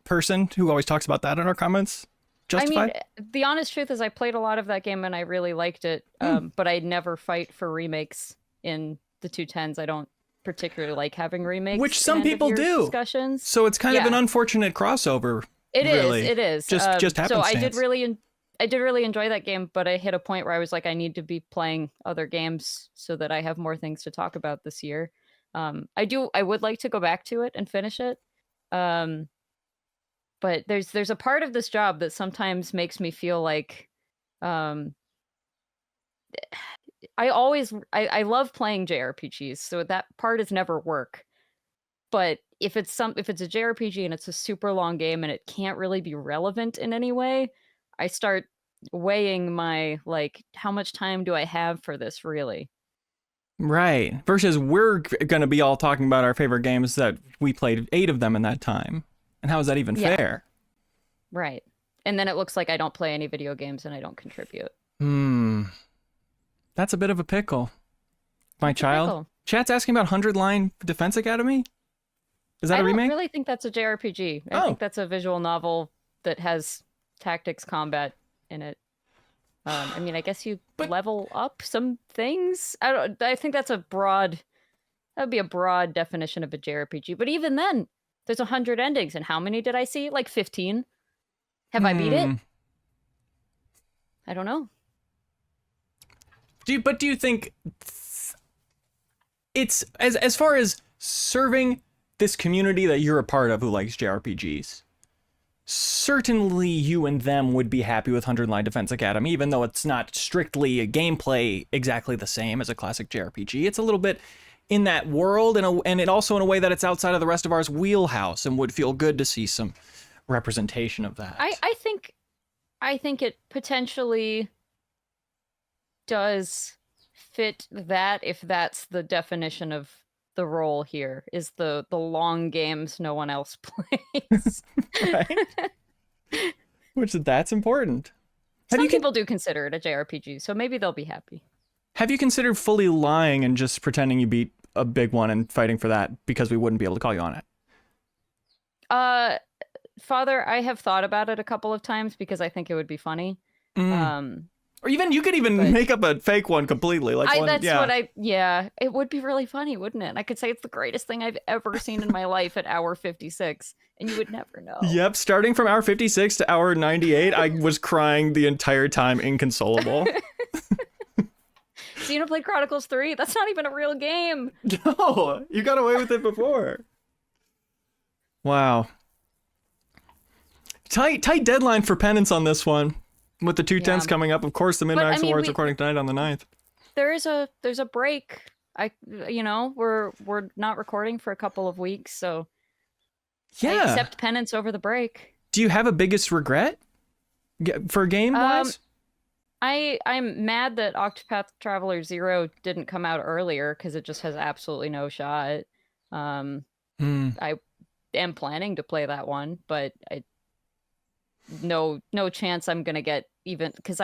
person who always talks about that in our comments justified? I mean, the honest truth is I played a lot of that game and I really liked it, but I never fight for remakes in the 210s. I don't particularly like having remakes. Which some in end of people year do. Discussions. So it's kind of Yeah. an unfortunate crossover. It is. really. It is. Just So I did happenstance. really enjoy that game, but I hit a point where I was like, I need to be playing other games so that I have more things to talk about this year. I would like to go back to it and finish it. But there's a part of this job that sometimes makes me feel like I love playing JRPGs, so that part is never work. But if it's a JRPG and it's a super long game and it can't really be relevant in any way, I start weighing my, like, how much time do I have for this really? Right. Versus we're going to be all talking about our favorite games that we played 8 of them in that time. And how is that even Yeah. fair? Right. And then it looks like I don't play any video games and I don't contribute. That's a bit of a pickle. My child. pickle. Chat's asking about 100 Line Defense Academy? Is that I a don't remake? really think that's a JRPG. I Oh. think that's a visual novel that has tactics combat in it. I mean, I guess you But- level up some things. I think that would be a broad definition of a JRPG. But even then, there's 100 endings, and how many did I see? Like 15. Have I beat it? I don't know. Do you think it's as far as serving this community that you're a part of who likes JRPGs? Certainly you and them would be happy with 100 Line Defense Academy, even though it's not strictly a gameplay exactly the same as a classic JRPG. It's a little bit in that world, and it also in a way that it's outside of the rest of ours wheelhouse, and would feel good to see some representation of that. I think it potentially does fit that, if that's the definition of the role here, is the long games no one else plays. Right? Which that's important. Some people do consider it a JRPG, so maybe they'll be happy. Have you considered fully lying and just pretending you beat a big one and fighting for that because we wouldn't be able to call you on it? Father, I have thought about it a couple of times because I think it would be funny. Or even you could even make up a fake one completely. Like it would be really funny, wouldn't it? I could say it's the greatest thing I've ever seen in my life at hour 56, and you would never know. Yep, starting from hour 56 to hour 98, I was crying the entire time, inconsolable. Xenoblade Chronicles 3? That's not even a real game. No, you got away with it before. Wow. Tight deadline for Penance on this one. With the 210s coming up, of course, the MinnMax Awards recording tonight on the 9th. There's a break. We're not recording for a couple of weeks, so I accept Penance over the break. Do you have a biggest regret for game wise? I'm mad that Octopath Traveler 0 didn't come out earlier because it just has absolutely no shot. I am planning to play that one, but no chance I'm gonna get even, because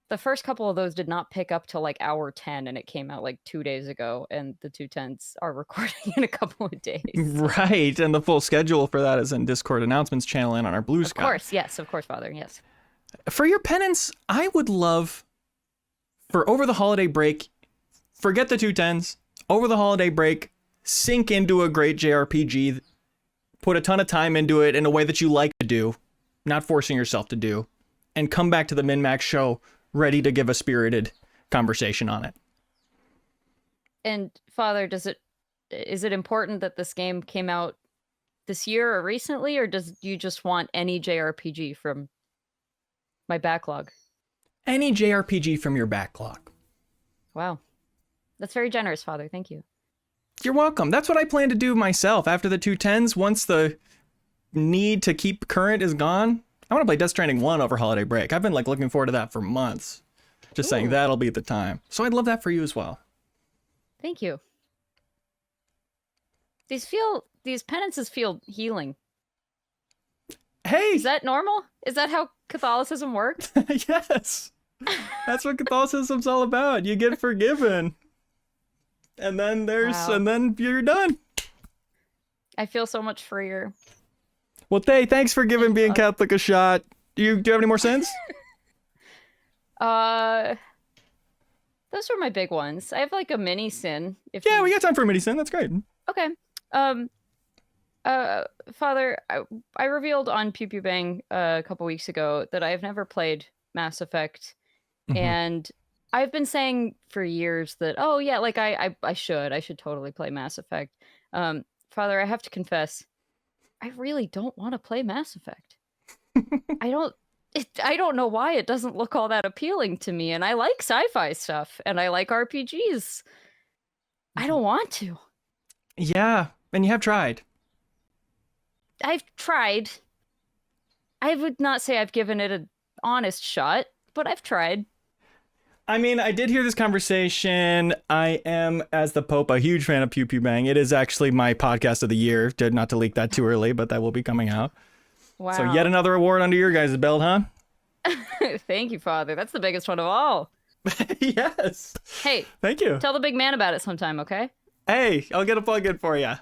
the first couple of those did not pick up till like hour 10, and it came out like 2 days ago, and the 210s are recording in a couple of days. Right, and the full schedule for that is in Discord announcements channel and on our Blue Sky. Of course, Father, yes. For your Penance, I would love for over the holiday break, forget the 210s, over the holiday break, sink into a great JRPG, put a ton of time into it in a way that you like to do, not forcing yourself to do, and come back to the MinnMax show ready to give a spirited conversation on it. And Father, is it important that this game came out this year or recently, or does you just want any JRPG from my backlog? Any JRPG from your backlog. Wow. That's very generous, Father. Thank you. You're welcome. That's what I plan to do myself after the 210s. Once the need to keep current is gone, I want to play Death Stranding 1 over holiday break. I've been like looking forward to that for months. Just saying that'll be the time. So I'd love that for you as well. Thank you. These penances feel healing. Hey! Is that normal? Is that how Catholicism works? Yes! That's what Catholicism's all about. You get forgiven. And then and then you're done. I feel so much freer. Well, thanks for giving being Catholic a shot. Do you have any more sins? Those were my big ones. I have like a mini sin. We got time for a mini sin. That's great. Okay. Father, I revealed on Pew Pew Bang a couple weeks ago that I have never played Mass Effect, and I've been saying for years that I should totally play Mass Effect. Father, I have to confess, I really don't want to play Mass Effect. I don't know why it doesn't look all that appealing to me, and I like sci-fi stuff, and I like RPGs. I don't want to. Yeah, and you have tried. I've tried. I would not say I've given it an honest shot, but I've tried. I mean, I did hear this conversation. I am, as the Pope, a huge fan of Pew Pew Bang. It is actually my podcast of the year. Did not to leak that too early, but that will be coming out. Wow. So yet another award under your guys' belt, huh? Thank you, Father. That's the biggest one of all. Yes. Hey. Thank you. Tell the big man about it sometime, okay? Hey, I'll get a plug in for you.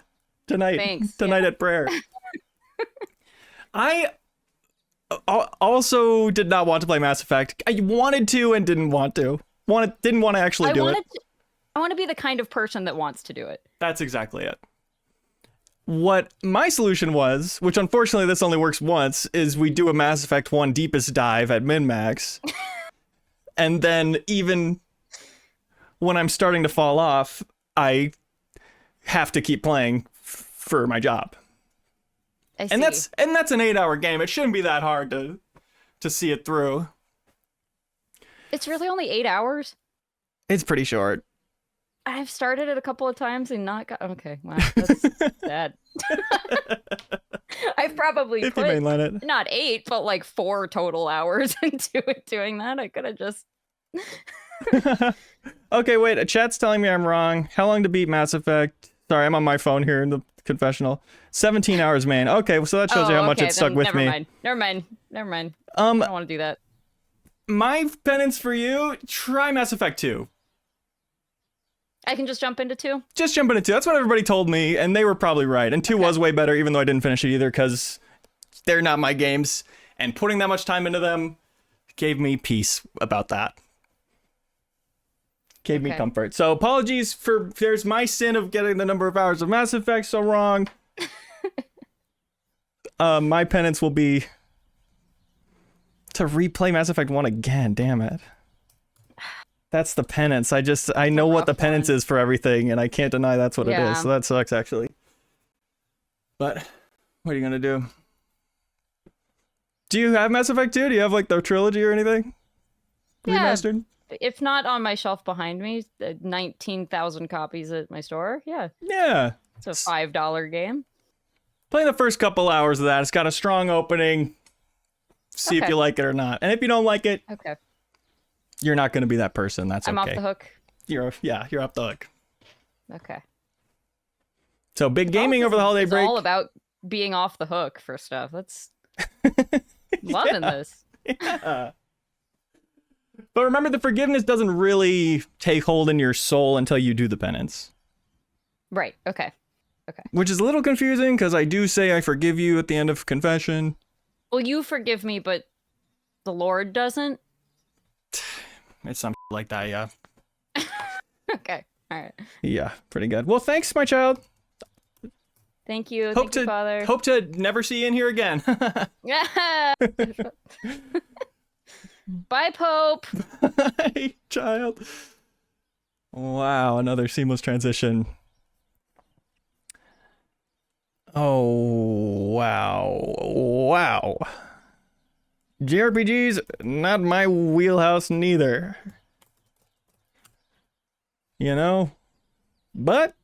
Tonight. Thanks. Tonight at prayer. I also did not want to play Mass Effect. I wanted to and didn't want to. Didn't want to actually do it. I want to be the kind of person that wants to do it. That's exactly it. What my solution was, which unfortunately this only works once, is we do a Mass Effect 1 deepest dive at MinnMax. And then even when I'm starting to fall off, I have to keep playing for my job. I see. And that's an 8-hour game. It shouldn't be that hard to see it through. It's really only 8 hours? It's pretty short. I've started it a couple of times and not got... Okay, wow, that's sad. I've probably if put, you mainline it. Not 8, but like 4 total hours into it doing that. I could have just... Okay, wait, chat's telling me I'm wrong. How long to beat Mass Effect? Sorry, I'm on my phone here in the confessional. 17 hours, man. Okay, so that shows you how much it stuck with me. Never mind. I don't want to do that. My penance for you, try Mass Effect 2. I can just jump into 2? Just jump into 2. That's what everybody told me, and they were probably right. And 2 was way better, even though I didn't finish it either, because they're not my games. And putting that much time into them gave me peace about that. Gave me comfort. So apologies for, there's my sin of getting the number of hours of Mass Effect so wrong. My penance will be to replay Mass Effect 1 again, damn it. That's the penance. I know what the penance is for everything, and I can't deny that's what it is. So that sucks, actually. But what are you gonna do? Do you have Mass Effect 2? Do you have like the trilogy or anything? Remastered? If not on my shelf behind me, 19,000 copies at my store. Yeah. Yeah. It's a $5 game. Play the first couple hours of that. It's got a strong opening. See if you like it or not. And if you don't like it, you're not going to be that person. That's okay. I'm off the hook. You're off the hook. Okay. So big gaming over the holiday break. It's all about being off the hook for stuff. That's loving this. Yeah. But remember, the forgiveness doesn't really take hold in your soul until you do the penance. Right. Okay. Which is a little confusing because I do say I forgive you at the end of confession. Well, you forgive me, but the Lord doesn't? It's some like that, yeah. Okay. All right. Yeah, pretty good. Well, thanks, my child. Thank you. Thank you, Father. Hope to never see you in here again. Yeah. Bye, Pope. Bye, child. Wow, another seamless transition. Oh, wow. JRPGs, not my wheelhouse neither. You know? But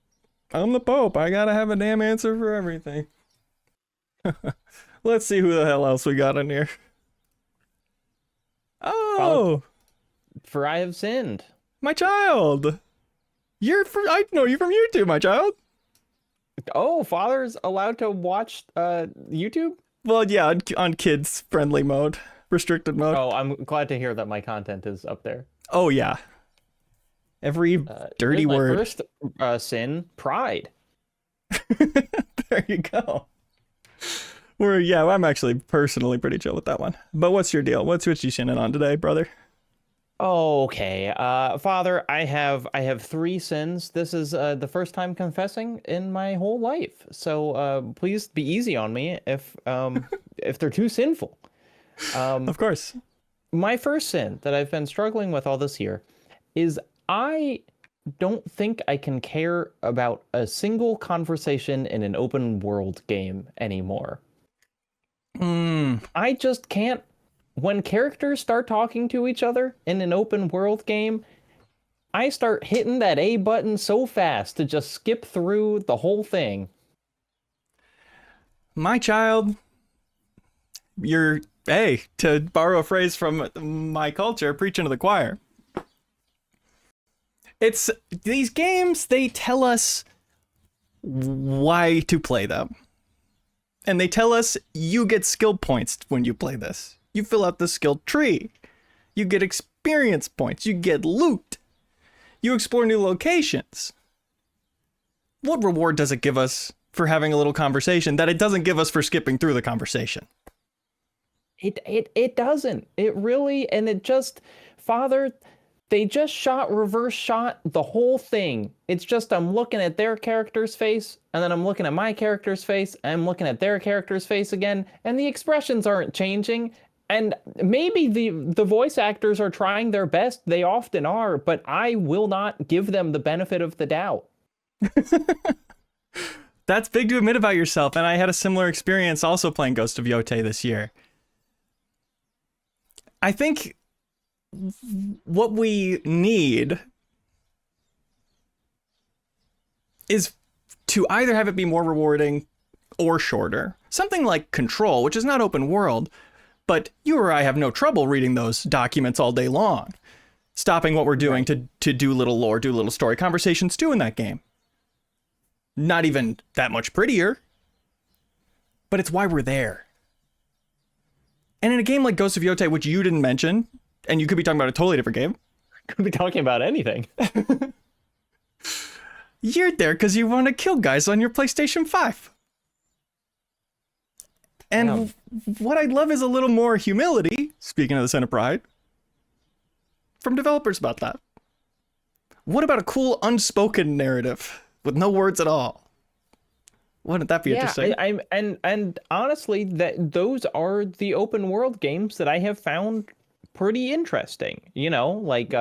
I'm the Pope. I gotta have a damn answer for everything. Let's see who the hell else we got in here. Oh! For I have sinned. My child! I know you from YouTube, my child. Oh, Father's allowed to watch YouTube? Well, yeah, on kids-friendly mode. Restricted mode. Oh, I'm glad to hear that my content is up there. Oh, yeah. Every dirty my word. First sin, pride. There you go. I'm actually personally pretty chill with that one. But what's your deal? What's you sinning on today, brother? Okay, Father, I have 3 sins. This is the first time confessing in my whole life. So please be easy on me if they're too sinful. Of course. My first sin that I've been struggling with all this year is I don't think I can care about a single conversation in an open world game anymore. I just can't. When characters start talking to each other in an open world game, I start hitting that A button so fast to just skip through the whole thing. My child, to borrow a phrase from my culture, preaching to the choir. It's these games, they tell us why to play them. And they tell us you get skill points when you play this. You fill out the skill tree. You get experience points. You get loot. You explore new locations. What reward does it give us for having a little conversation that it doesn't give us for skipping through the conversation? It doesn't. It really, and it just, Father, they just reverse shot the whole thing. It's just I'm looking at their character's face, and then I'm looking at my character's face, and I'm looking at their character's face again, and the expressions aren't changing. And maybe the voice actors are trying their best. They often are, but I will not give them the benefit of the doubt. That's big to admit about yourself, and I had a similar experience also playing Ghost of Yotei this year. I think what we need is to either have it be more rewarding or shorter. Something like Control, which is not open world, but you or I have no trouble reading those documents all day long. Stopping what we're doing to do little lore, do little story conversations too in that game. Not even that much prettier, but it's why we're there. And in a game like Ghost of Yotei, which you didn't mention, and you could be talking about a totally different game. Could be talking about anything. You're there because you want to kill guys on your PlayStation 5. And what I'd love is a little more humility, speaking of the Sin of Pride, from developers about that. What about a cool unspoken narrative with no words at all? Wouldn't that be interesting? And honestly, those are the open world games that I have found pretty interesting. You know, like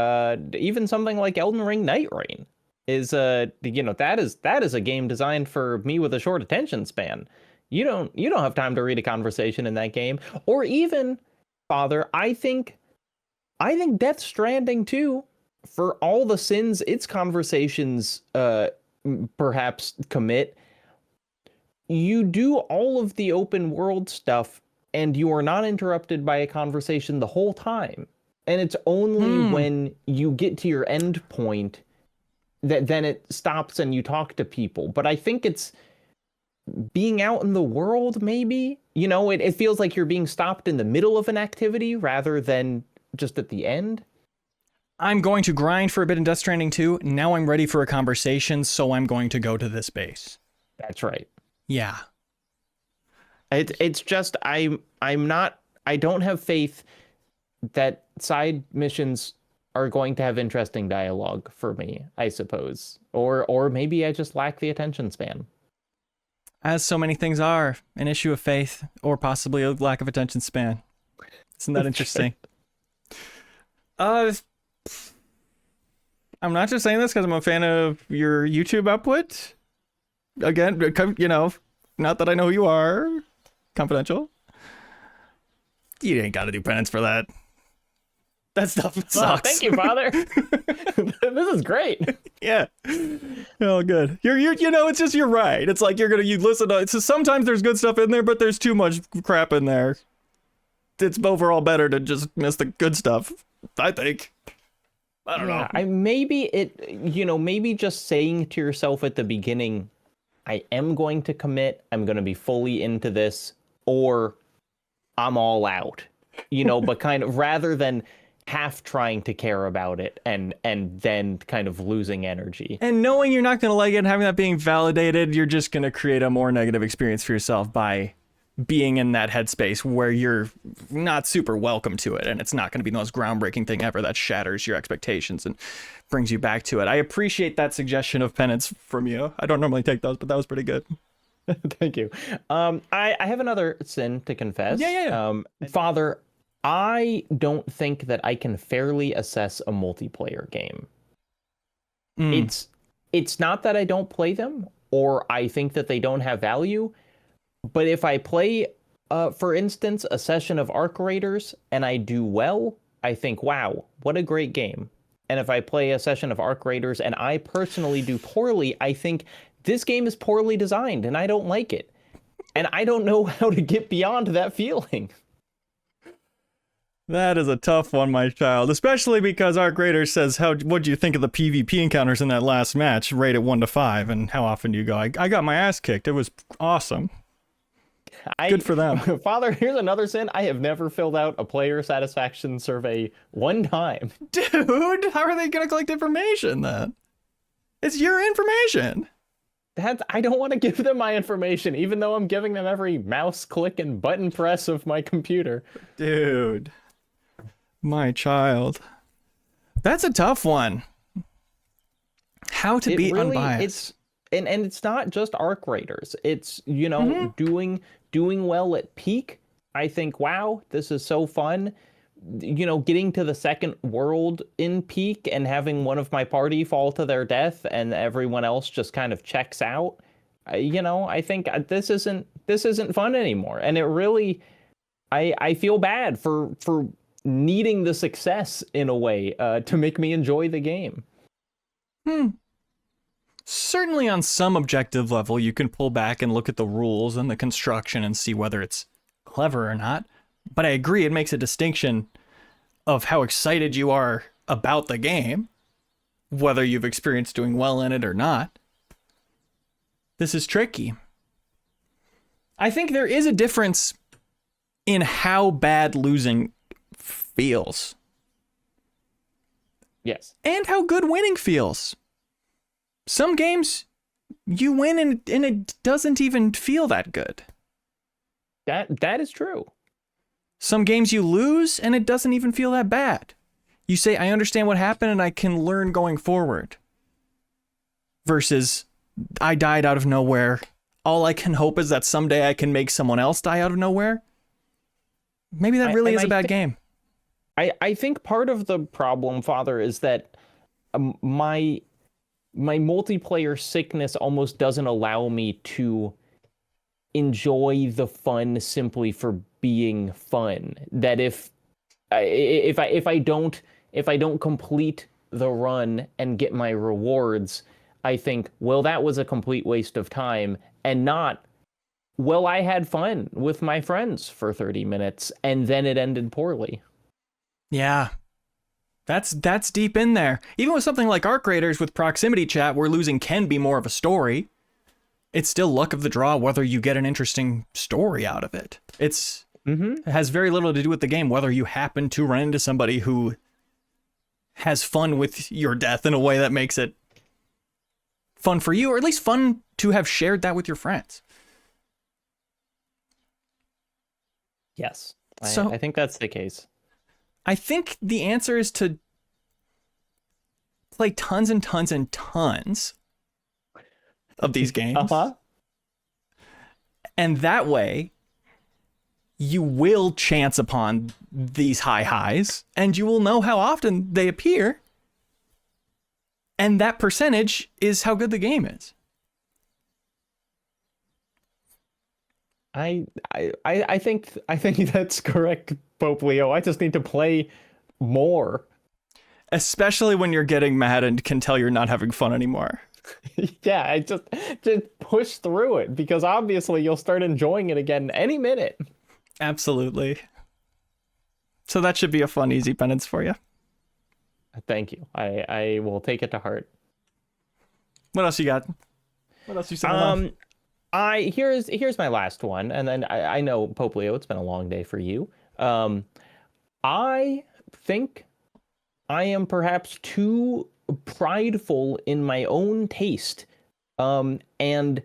even something like Elden Ring Night Rain is that is a game designed for me with a short attention span. You don't have time to read a conversation in that game. Or even, Father, I think Death Stranding 2, for all the sins its conversations perhaps commit, you do all of the open world stuff and you are not interrupted by a conversation the whole time. And it's only when you get to your end point that then it stops and you talk to people. But I think it's being out in the world, maybe. You know, it feels like you're being stopped in the middle of an activity rather than just at the end. I'm going to grind for a bit in Death Stranding 2. Now I'm ready for a conversation, so I'm going to go to this base. That's right. Yeah. It's just I don't have faith that side missions are going to have interesting dialogue for me, I suppose. Or maybe I just lack the attention span. As so many things are, an issue of faith or possibly a lack of attention span. Isn't that interesting? I'm not just saying this because I'm a fan of your YouTube output. Again, you know, not that I know who you are. Confidential. You ain't got to do penance for that. That stuff sucks. Oh, thank you, Father. This is great. Yeah. Oh, good. You're you know, it's just you're right. It's like you listen to. It's just, sometimes there's good stuff in there, but there's too much crap in there. It's overall better to just miss the good stuff, I think. I don't know. Maybe just saying to yourself at the beginning, I am going to commit. I'm going to be fully into this, or I'm all out. You know, but kind of rather than half trying to care about it and then kind of losing energy. And knowing you're not going to like it and having that being validated, you're just going to create a more negative experience for yourself by being in that headspace where you're not super welcome to it. And it's not going to be the most groundbreaking thing ever that shatters your expectations and brings you back to it. I appreciate that suggestion of penance from you. I don't normally take those, but that was pretty good. Thank you. I have another sin to confess. Yeah. Father, I don't think that I can fairly assess a multiplayer game. It's not that I don't play them or I think that they don't have value, but if I play, for instance, a session of Arc Raiders and I do well, I think, wow, what a great game. And if I play a session of Arc Raiders and I personally do poorly, I think this game is poorly designed and I don't like it. And I don't know how to get beyond that feeling. That is a tough one, my child, especially because Arc Raiders says, what do you think of the PvP encounters in that last match? Rate it 1 to 5, and how often do you go? I got my ass kicked. It was awesome. Good for them. Father, here's another sin. I have never filled out a player satisfaction survey one time. Dude, how are they going to collect information then? It's your information. I don't want to give them my information, even though I'm giving them every mouse click and button press of my computer. Dude. My child. That's a tough one. How to be unbiased. And it's not just Arc Raiders. It's, you know, doing well at peak. I think, wow, this is so fun. You know, getting to the second world in peak and having one of my party fall to their death and everyone else just kind of checks out. You know, I think this isn't fun anymore. And it really, I feel bad for needing the success in a way to make me enjoy the game. Certainly on some objective level, you can pull back and look at the rules and the construction and see whether it's clever or not. But I agree, it makes a distinction of how excited you are about the game, whether you've experienced doing well in it or not. This is tricky. I think there is a difference in how bad losing feels. Yes. And how good winning feels. Some games, you win and it doesn't even feel that good. That is true. Some games you lose and it doesn't even feel that bad. You say, I understand what happened and I can learn going forward. Versus, I died out of nowhere. All I can hope is that someday I can make someone else die out of nowhere. Maybe that really is a bad game. I think part of the problem, Father, is that my multiplayer sickness almost doesn't allow me to enjoy the fun simply for being fun. That if I don't complete the run and get my rewards, I think, well, that was a complete waste of time, and not, well, I had fun with my friends for 30 minutes and then it ended poorly. Yeah. That's deep in there. Even with something like Arc Raiders with proximity chat, where losing can be more of a story, it's still luck of the draw whether you get an interesting story out of it. It has very little to do with the game, whether you happen to run into somebody who has fun with your death in a way that makes it fun for you, or at least fun to have shared that with your friends. Yes, So I think that's the case. I think the answer is to play tons and tons and tons of these games. Uh-huh. And that way, you will chance upon these high highs, and you will know how often they appear. And that percentage is how good the game is. I think that's correct, Pope Leo. I just need to play more. Especially when you're getting mad and can tell you're not having fun anymore. Yeah, I just push through it, because obviously you'll start enjoying it again any minute. Absolutely. So that should be a fun, easy penance for you. Thank you. I will take it to heart. What else you got? What else you said? Here's my last one, and then I know, Pope Leo, it's been a long day for you. I think I am perhaps too prideful in my own taste, and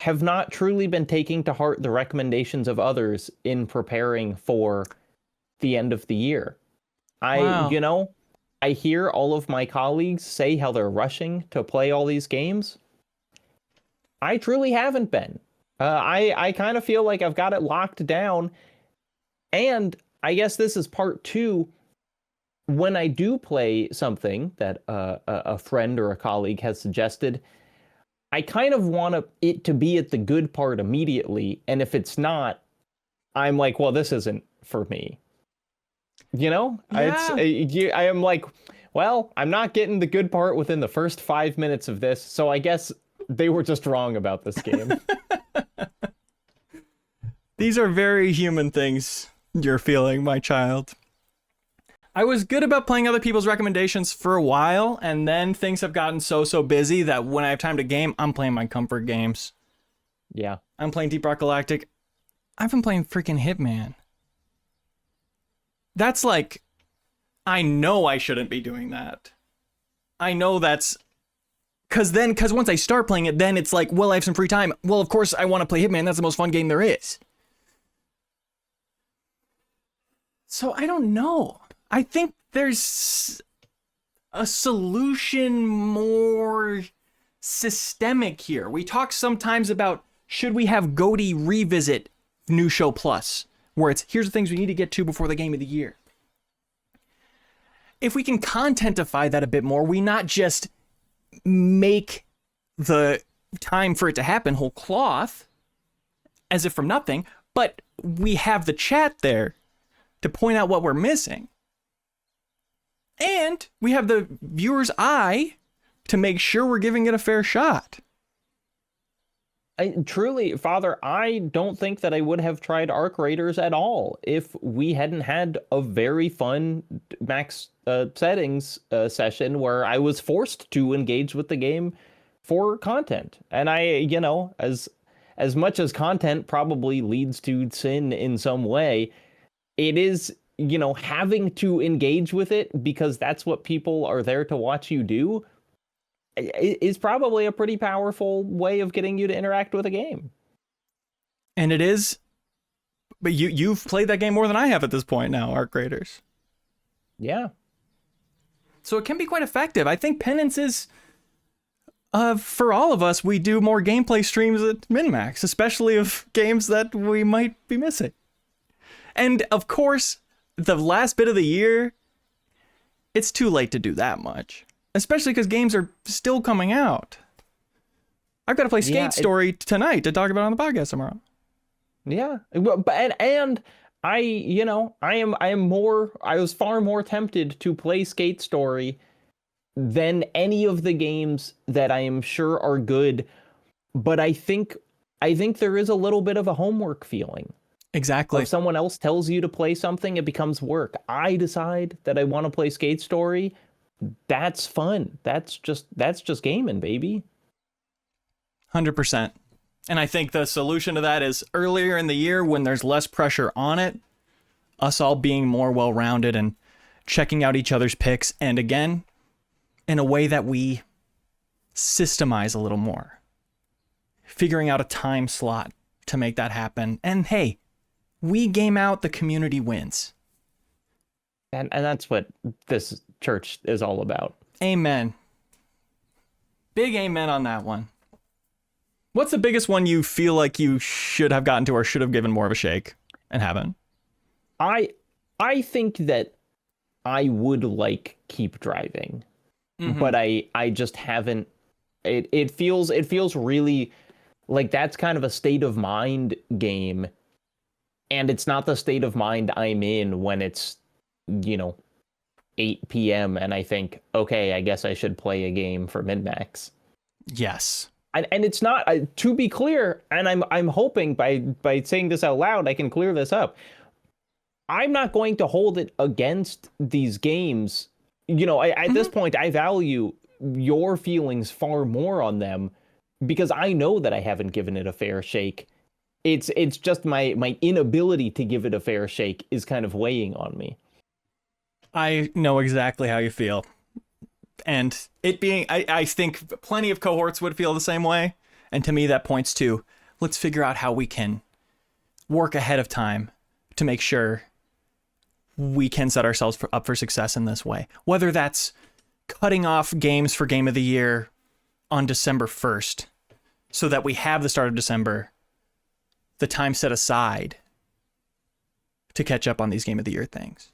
have not truly been taking to heart the recommendations of others in preparing for the end of the year. Wow. I hear all of my colleagues say how they're rushing to play all these games. I truly haven't been. I kind of feel like I've got it locked down. And I guess this is part two. When I do play something that a friend or a colleague has suggested, I kind of want it to be at the good part immediately. And if it's not, I'm like, well, this isn't for me. Yeah. I am like, well, I'm not getting the good part within the first 5 minutes of this. So I guess they were just wrong about this game. These are very human things you're feeling, my child. I was good about playing other people's recommendations for a while, and then things have gotten so busy that when I have time to game, I'm playing my comfort games. Yeah. I'm playing Deep Rock Galactic. I've been playing freaking Hitman. That's like, I know I shouldn't be doing that. I know that's... Because once I start playing it, then it's like, well, I have some free time. Well, of course, I want to play Hitman. That's the most fun game there is. So I don't know. I think there's a solution more systemic here. We talk sometimes about, should we have GOTY revisit New Show Plus, where it's, here's the things we need to get to before the game of the year. If we can contentify that a bit more, we not just make the time for it to happen whole cloth, as if from nothing, but we have the chat there to point out what we're missing. And we have the viewer's eye to make sure we're giving it a fair shot. Truly, Father, I don't think that I would have tried Arc Raiders at all if we hadn't had a very fun max settings session where I was forced to engage with the game for content. And as much as content probably leads to sin in some way, it is, having to engage with it because that's what people are there to watch you do, is probably a pretty powerful way of getting you to interact with a game. And it is, but you've played that game more than I have at this point now, Arc Raiders. Yeah. So it can be quite effective. I think Penance is, for all of us, we do more gameplay streams at MinnMax, especially of games that we might be missing. And of course, the last bit of the year, it's too late to do that much. Especially because games are still coming out. I've got to play Skate Story tonight to talk about on the podcast tomorrow. Yeah, and I was far more tempted to play Skate Story than any of the games that I am sure are good, but I think there is a little bit of a homework feeling. Exactly. If someone else tells you to play something, it becomes work. I decide that I want to play Skate Story. That's fun. That's just gaming, baby. 100%. And I think the solution to that is earlier in the year when there's less pressure on it, us all being more well-rounded and checking out each other's picks. And again, in a way that we systemize a little more. Figuring out a time slot to make that happen. And hey, we game out, the community wins. And that's what this church is all about. Amen. Big amen on that one. What's the biggest one you feel like you should have gotten to or should have given more of a shake and haven't? I think that I would like Keep Driving, but I just haven't. It feels really like that's kind of a state of mind game, and it's not the state of mind I'm in when it's 8 p.m. and I think, okay, I guess I should play a game for MinnMax. Yes. And it's not, to be clear, and I'm hoping by saying this out loud, I can clear this up. I'm not going to hold it against these games. At this point, I value your feelings far more on them because I know that I haven't given it a fair shake. It's just my inability to give it a fair shake is kind of weighing on me. I know exactly how you feel. And it being, I think plenty of cohorts would feel the same way. And to me, that points to, let's figure out how we can work ahead of time to make sure we can set ourselves up for success in this way. Whether that's cutting off games for Game of the Year on December 1st, so that we have the start of December, the time set aside to catch up on these Game of the Year things.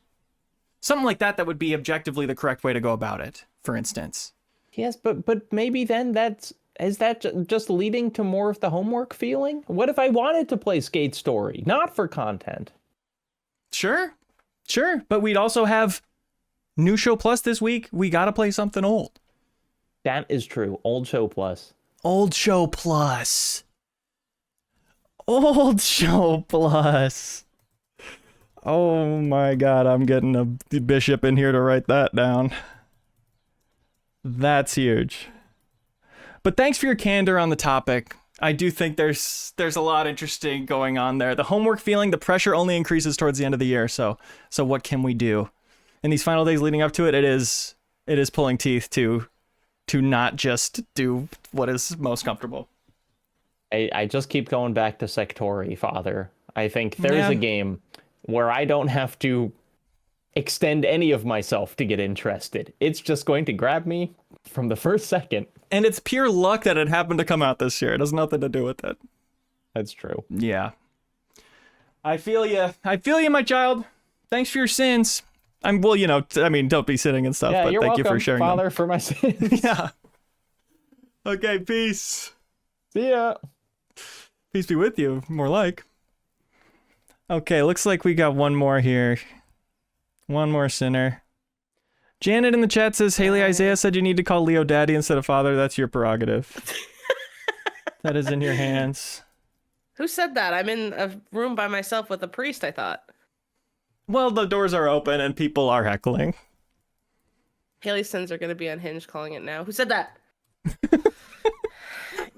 Something like that would be objectively the correct way to go about it, for instance. Yes, but maybe then is that just leading to more of the homework feeling? What if I wanted to play Skate Story, not for content? Sure. But we'd also have New Show Plus this week. We got to play something old. That is true. Old Show Plus. Old Show Plus. Old Show Plus. Oh my God, I'm getting a bishop in here to write that down. That's huge. But thanks for your candor on the topic. I do think there's a lot interesting going on there. The homework feeling, the pressure only increases towards the end of the year. So what can we do? In these final days leading up to it, it is pulling teeth to not just do what is most comfortable. I just keep going back to Sectori, Father. I think there's a game where I don't have to extend any of myself to get interested. It's just going to grab me from the first second. And it's pure luck that it happened to come out this year. It has nothing to do with it. That's true. Yeah. I feel you, my child. Thanks for your sins. Don't be sinning and stuff, yeah, but you're thank welcome, you for sharing Father, them. for my sins. Yeah. Okay, peace. See ya. Peace be with you, more like. Okay, looks like we got one more here. One more sinner. Janet in the chat says, Haley, Isaiah said you need to call Leo daddy instead of father. That's your prerogative. That is in your hands. Who said that? I'm in a room by myself with a priest, I thought. Well, the doors are open and people are heckling. Haley's sins are going to be unhinged calling it now. Who said that?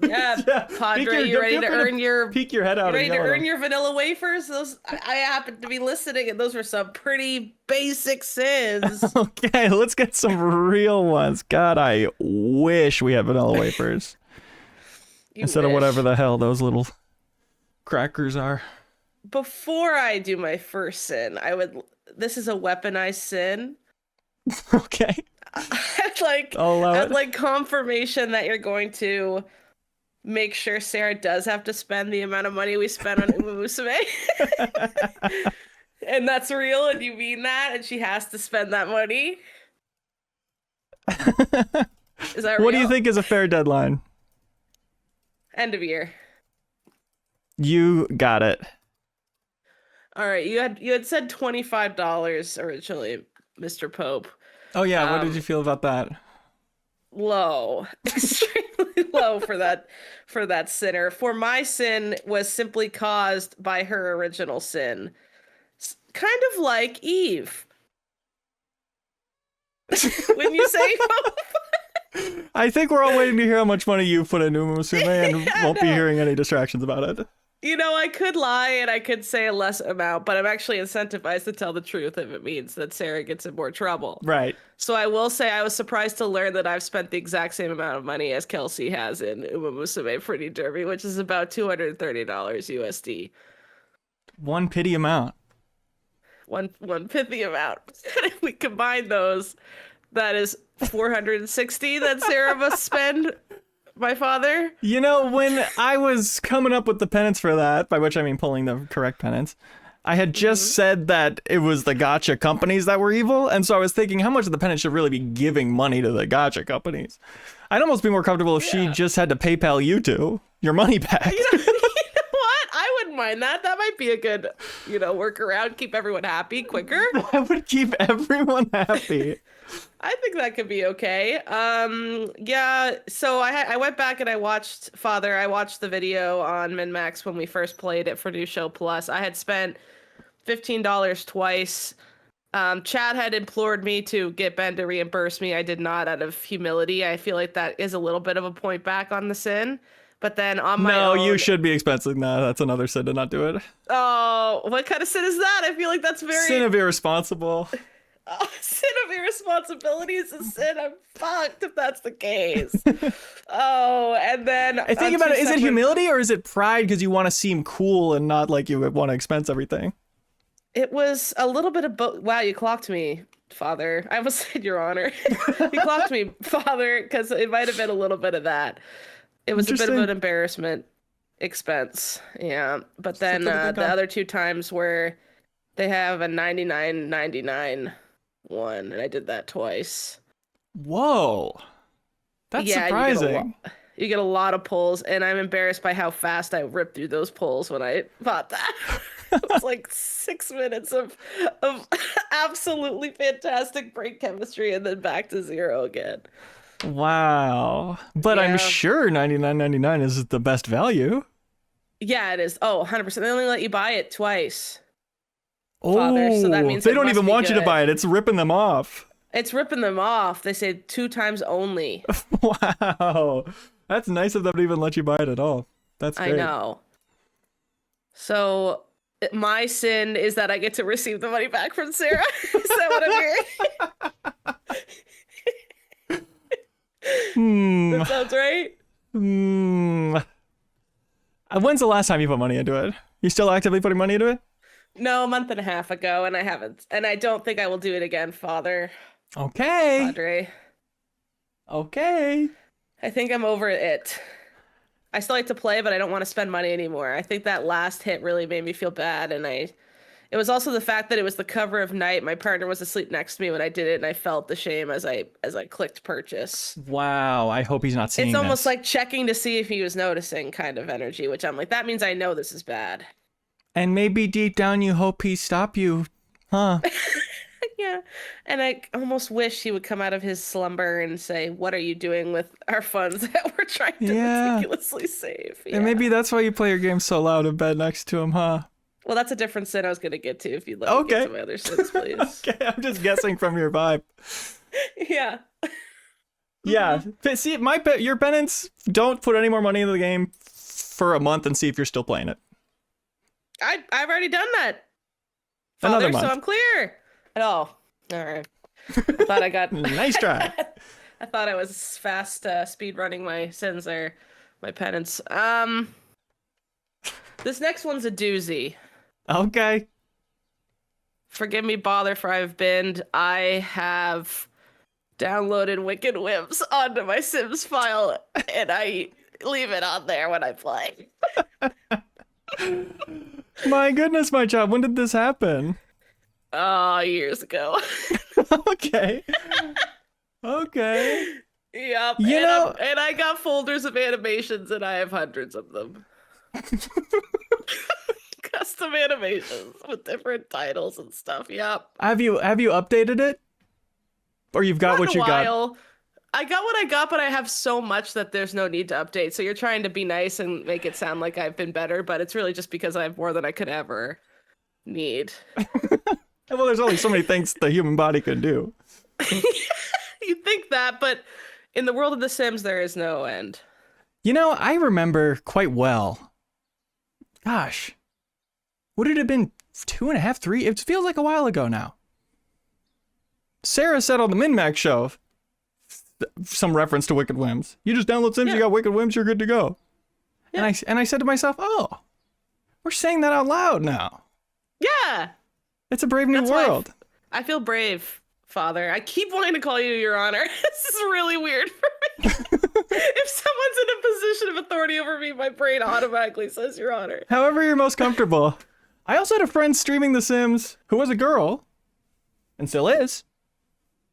Yeah, Padre, you ready to earn your... Peek your head out. You ready to earn your vanilla wafers? Those I happened to be listening, and those were some pretty basic sins. Okay, let's get some real ones. God, I wish we had vanilla wafers. Instead of whatever the hell those little crackers are. Before I do my first sin, this is a weaponized sin. Okay. I'd like confirmation that you're going to make sure Sarah does have to spend the amount of money we spent on Umusume. And that's real, and you mean that, and she has to spend that money? Is that real? What do you think is a fair deadline? End of year. You got it. All right, you had said $25 originally, Mr. Pope. Oh yeah, what did you feel about that? Low, extremely low for that sinner. For my sin was simply caused by her original sin, kind of like Eve. When you say I think we're all waiting to hear how much money you put into Musume and won't be hearing any distractions about it. You know, I could lie and I could say a less amount, but I'm actually incentivized to tell the truth if it means that Sarah gets in more trouble. Right. So I will say I was surprised to learn that I've spent the exact same amount of money as Kelsey has in Uma Musume Pretty Derby, which is about $230 USD. One pity amount. One pithy amount. If we combine those, that is $460 that Sarah must spend. My father. You know, when I was coming up with the penance for that, by which I mean pulling the correct penance, I had just said that it was the gacha companies that were evil, and so I was thinking how much of the penance should really be giving money to the gacha companies. I'd almost be more comfortable if she just had to PayPal you two your money back. You know what? I wouldn't mind that. That might be a good, workaround. Keep everyone happy quicker. I would keep everyone happy. I think that could be okay. Yeah. So I went back and I watched Father. I watched the video on MinnMax when we first played it for New Show Plus. I had spent $15 twice. Chad had implored me to get Ben to reimburse me. I did not, out of humility. I feel like that is a little bit of a point back on the sin. But then on my own... No, you should be expensing that. That's another sin to not do it. Oh, what kind of sin is that? I feel like that's very... Sin of irresponsible. Sin of irresponsibility is a sin. I'm fucked if that's the case. Oh, and then I think about it. Is it humility or is it pride because you want to seem cool and not like you want to expense everything? It was a little bit of both. Wow, you clocked me, Father. I almost said Your Honor. You clocked me, Father, because it might have been a little bit of that. It was a bit of an embarrassment expense. Yeah, but then the other two times where they have a 99.99 one, and I did that twice. Whoa, that's surprising. You get a lot of pulls, and I'm embarrassed by how fast I ripped through those pulls when I bought that. It was like 6 minutes of absolutely fantastic break chemistry, and then back to zero again. Wow, but I'm sure 99.99 is the best value. Yeah, it is. Oh, 100%. They only let you buy it twice. Oh, Father, so that means they don't even want you to buy it. It's ripping them off. It's ripping them off. They say 2 times only. Wow. That's nice of them to even let you buy it at all. That's great. I know. So my sin is that I get to receive the money back from Sarah. Is that what I'm hearing? That sounds right? When's the last time you put money into it? You still actively putting money into it? No, a month and a half ago, and I haven't. And I don't think I will do it again, Father. Okay. Padre. Okay. I think I'm over it. I still like to play, but I don't want to spend money anymore. I think that last hit really made me feel bad, and it was also the fact that it was the cover of night. My partner was asleep next to me when I did it, and I felt the shame as I clicked purchase. Wow, I hope he's not seeing It's almost this. like checking to see if he was noticing kind of energy, which I'm like, that means I know this is bad. And maybe deep down you hope he stop you, huh? Yeah, and I almost wish he would come out of his slumber and say, what are you doing with our funds that we're trying to meticulously save? Yeah. And maybe that's why you play your game so loud in bed next to him, huh? Well, that's a different sin I was going to get to if you'd let me get to my other sins, please. Okay, I'm just guessing from your vibe. Yeah. Yeah. See, your penance, don't put any more money into the game for a month and see if you're still playing it. I've already done that, Father, Another month. so I'm clear. Oh, all right. I thought I got... Nice try. I thought I was fast speed running my sins there, my penance. This next one's a doozy. Okay. Forgive me, bother, for I've binned. I have downloaded Wicked Whims onto my Sims file, and I leave it on there when I play. My goodness, my child, when did this happen? Years ago. Okay. Okay. Yep. You know, and I got folders of animations, and I have hundreds of them. Custom animations with different titles and stuff. Yep. have you updated it? Or you've got Not what in a you got? while. I got what I got, but I have so much that there's no need to update. So you're trying to be nice and make it sound like I've been better, but it's really just because I have more than I could ever need. Well, there's only so many things the human body can do. You'd think that, but in the world of The Sims, there is no end. You know, I remember quite well. Gosh, would it have been 2.5, 3? It feels like a while ago now. Sarah said on the MinnMax show, some reference to Wicked Whims. You just download Sims, you got Wicked Whims, you're good to go. Yeah. And I said to myself, oh, we're saying that out loud now. Yeah. It's a brave new world. I feel brave, Father. I keep wanting to call you Your Honor. This is really weird for me. If someone's in a position of authority over me, my brain automatically says Your Honor. However you're most comfortable. I also had a friend streaming The Sims who was a girl, and still is,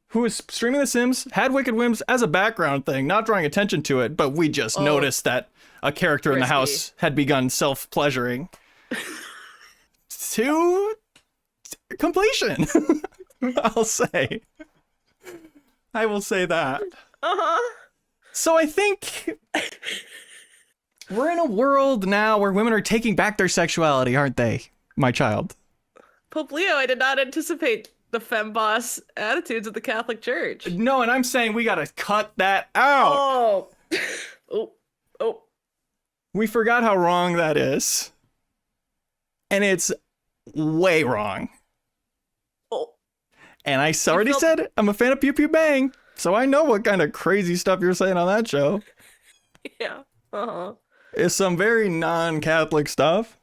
who was streaming The Sims, had Wicked Whims as a background thing, not drawing attention to it, but we just noticed that a character in the house had begun self-pleasuring to completion. I'll say. I will say that. Uh-huh. So I think we're in a world now where women are taking back their sexuality, aren't they, my child? Pope Leo, I did not anticipate the femboss attitudes of the Catholic Church. No, and I'm saying we gotta cut that out. Oh. We forgot how wrong that is. And it's way wrong. Oh. And I already said I'm a fan of Pew Pew Bang, so I know what kind of crazy stuff you're saying on that show. Yeah. Uh-huh. It's some very non-Catholic stuff.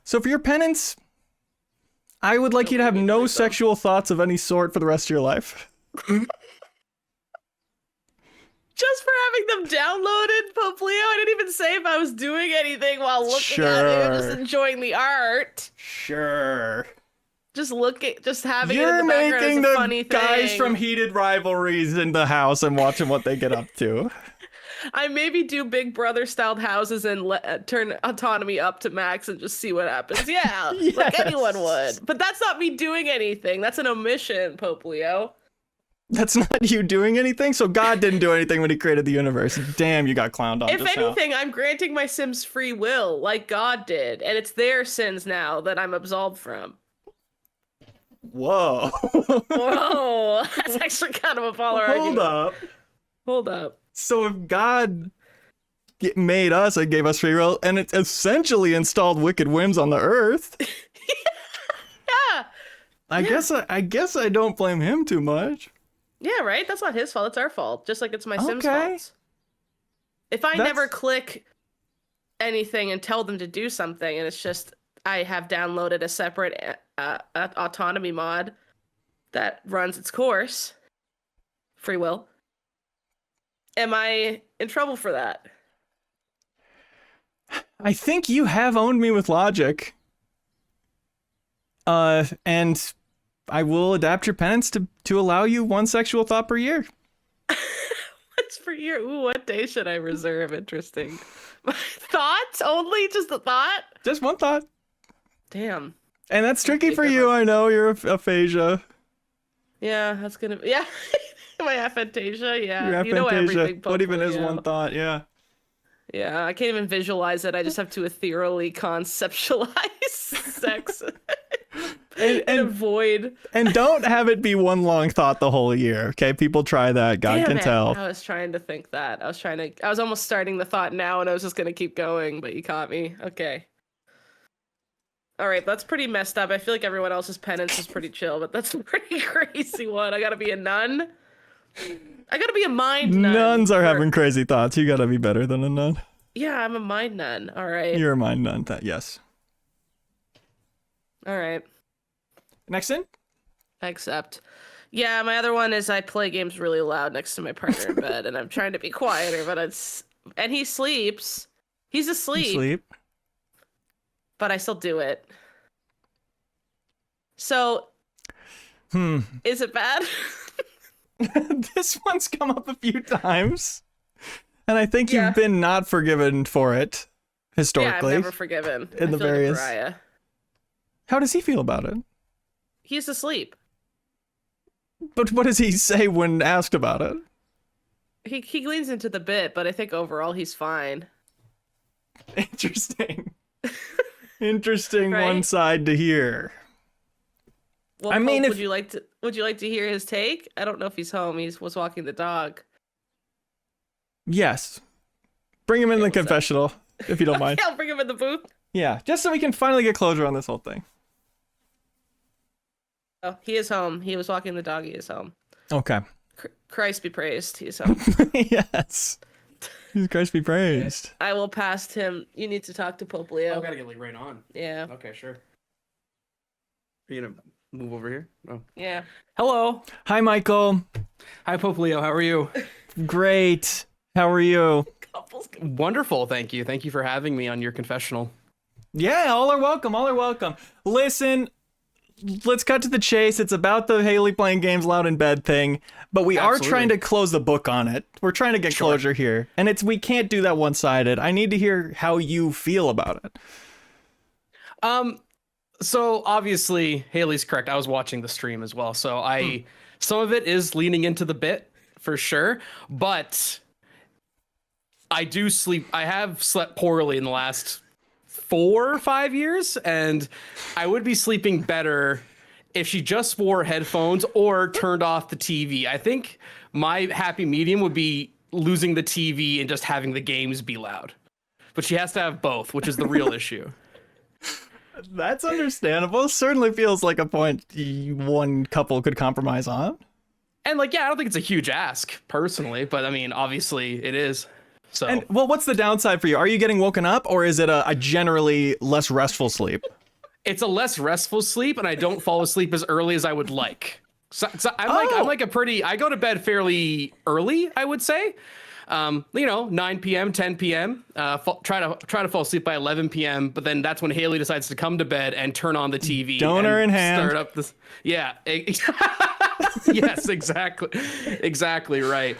So for your penance, I would like you to have no sexual thoughts of any sort for the rest of your life. Just for having them downloaded, Pope Leo? I didn't even say if I was doing anything while looking at it. I'm just enjoying the art. Sure. Just having You're it in the background making is a the funny thing. guys from Heated Rivalries in the house and watching what they get up to. I maybe do Big Brother styled houses and turn autonomy up to max and just see what happens. Yeah, like anyone would. But that's not me doing anything. That's an omission, Pope Leo. That's not you doing anything? So God didn't do anything when he created the universe. Damn, you got clowned on. If anything, I'm granting my Sims free will, like God did. And it's their sins now that I'm absolved from. Whoa. Whoa. That's actually kind of a baller argument. Hold up. So if God made us and gave us free will, and it essentially installed Wicked Whims on the earth. Yeah. I guess I don't blame him too much. Yeah, right? That's not his fault. It's our fault. Just like it's my Sims' fault. If I never click anything and tell them to do something, and it's just I have downloaded a separate autonomy mod that runs its course, free will, am I in trouble for that? I think you have owned me with logic. And I will adapt your penance to allow you one sexual thought per year. What's per year? Ooh, what day should I reserve? Interesting. Thoughts only? Just a thought? Just one thought. Damn. And that's tricky for you. I know you're aphasia. Yeah, that's gonna be. Yeah. My aphantasia. Yeah. Your aphantasia. You know everything. What even is one thought? Yeah. Yeah, I can't even visualize it. I just have to ethereally conceptualize sex and avoid. And don't have it be one long thought the whole year. Okay, people try that. God can tell. I was trying to think that. I was almost starting the thought now, and I was just gonna keep going, but you caught me. Okay. All right, that's pretty messed up. I feel like everyone else's penance is pretty chill, but that's a pretty crazy one. I gotta be a nun. I gotta be a mind nun. Nuns are having crazy thoughts. You gotta be better than a nun. Yeah, I'm a mind nun. All right. You're a mind nun. Yes. All right. Next in? Accept. Yeah, my other one is I play games really loud next to my partner in bed, and I'm trying to be quieter, but and he sleeps. He's asleep. Sleep. But I still do it. So, is it bad? This one's come up a few times, and I think Yeah. you've been not forgiven for it historically. Yeah, I've never forgiven. In the I feel like a various- pariah. How does he feel about it? He's asleep. But what does he say when asked about it? He leans into the bit, but I think overall he's fine. Interesting. Interesting Right? one side to hear. Well, I mean, Pope, if- would you like to hear his take? I don't know if he's home. He was walking the dog. Yes. Bring him in the what's up? confessional, if you don't mind. Yeah, I'll bring him in the booth. Yeah, just so we can finally get closure on this whole thing. Oh, he is home. He was walking the dog. He is home. Okay. Christ be praised. He is home. Yes. Jesus Christ be praised. I will pass him. You need to talk to Pope Leo. Oh, gotta get like right on. Yeah. Okay, sure. Are you gonna move over here? Oh. Yeah. Hello. Hi, Michael. Hi, Pope Leo. How are you? Great. How are you? Wonderful. Thank you. Thank you for having me on your confessional. Yeah, all are welcome. All are welcome. Listen, let's cut to the chase. It's about the Haley playing games loud in bed thing, but we are Absolutely. trying to close the book on it. We're trying to get closure here, and we can't do that one-sided. I need to hear how you feel about it. So obviously Haley's correct. I was watching the stream as well. So some of it is leaning into the bit for sure, but I do sleep. I have slept poorly in the last 4 or 5 years, and I would be sleeping better if she just wore headphones or turned off the TV. I think my happy medium would be losing the TV and just having the games be loud. But she has to have both, which is the real issue. That's understandable. Certainly feels like a point one couple could compromise on. And like, yeah, I don't think it's a huge ask personally, but I mean, obviously it is. So And well, what's the downside for you? Are you getting woken up, or is it a generally less restful sleep? it's a less restful sleep, and I don't fall asleep as early as I would like. So I'm like a pretty. I go to bed fairly early, I would say. 9 p.m., 10 p.m. Try to fall asleep by 11 p.m. But then that's when Haley decides to come to bed and turn on the TV. Donor and in hand. Start up this. Yeah. Yes, exactly right.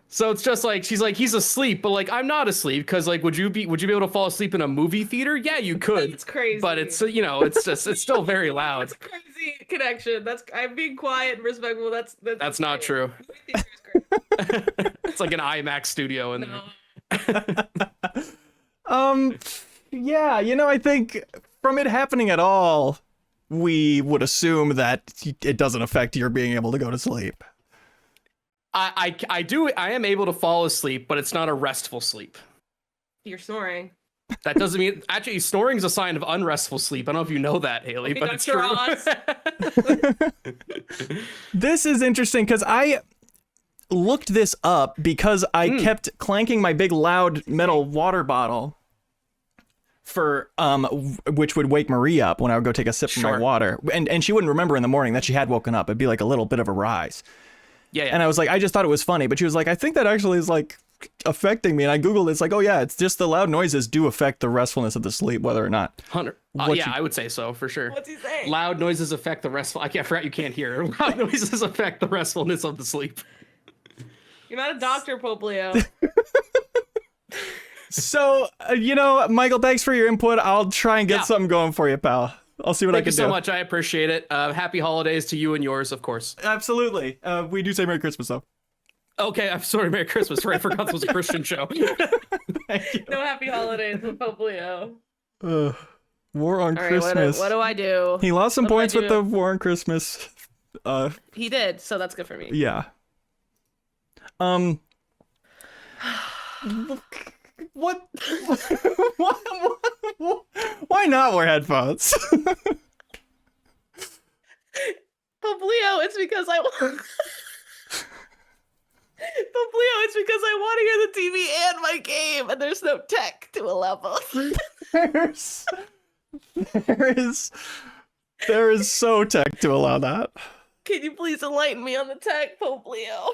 So it's just like she's like he's asleep, but like I'm not asleep because like would you be able to fall asleep in a movie theater? Yeah, you could. It's crazy. But it's it's still very loud. That's a crazy connection. I'm being quiet and respectful. That's not true. It's like an IMAX studio in there. Yeah, I think from it happening at all, we would assume that it doesn't affect your being able to go to sleep. I am able to fall asleep, but it's not a restful sleep. You're snoring. That doesn't mean actually snoring is a sign of unrestful sleep. I don't know if you know that, Haley, but it's true. This is interesting because I looked this up because I kept clanking my big loud metal water bottle for which would wake Marie up when I would go take a sip from my Sure. water, and she wouldn't remember in the morning that she had woken up. It'd be like a little bit of a rise. Yeah. And I was like, I just thought it was funny, but she was like, I think that actually is like affecting me. And I Googled it. It's like, oh yeah, it's just the loud noises do affect the restfulness of the sleep, whether or not. 100. What Yeah, you- I would say so for sure. What's he saying? Loud noises affect the restful. I forgot you can't hear. Loud noises affect the restfulness of the sleep. You're not a doctor, Pope Leo. So, Michael, thanks for your input. I'll try and get Yeah. something going for you, pal. I'll see what I Thank can you do. so much. I appreciate it. Happy holidays to you and yours, of course. Absolutely. We do say Merry Christmas, though. Okay, I'm sorry. Merry Christmas. Sorry, I forgot this was a Christian show. Thank you. No happy holidays with Pope Leo. War on All right, Christmas. what do I do? He lost some What do I points with do? the War on Christmas. He did, so that's good for me. Yeah. What? Why not wear headphones? Pope Leo, it's because I want. Pope Leo, it's because I want to hear the TV and my game, and there's no tech to allow both. there is so tech to allow that. Can you please enlighten me on the tech, Pope Leo?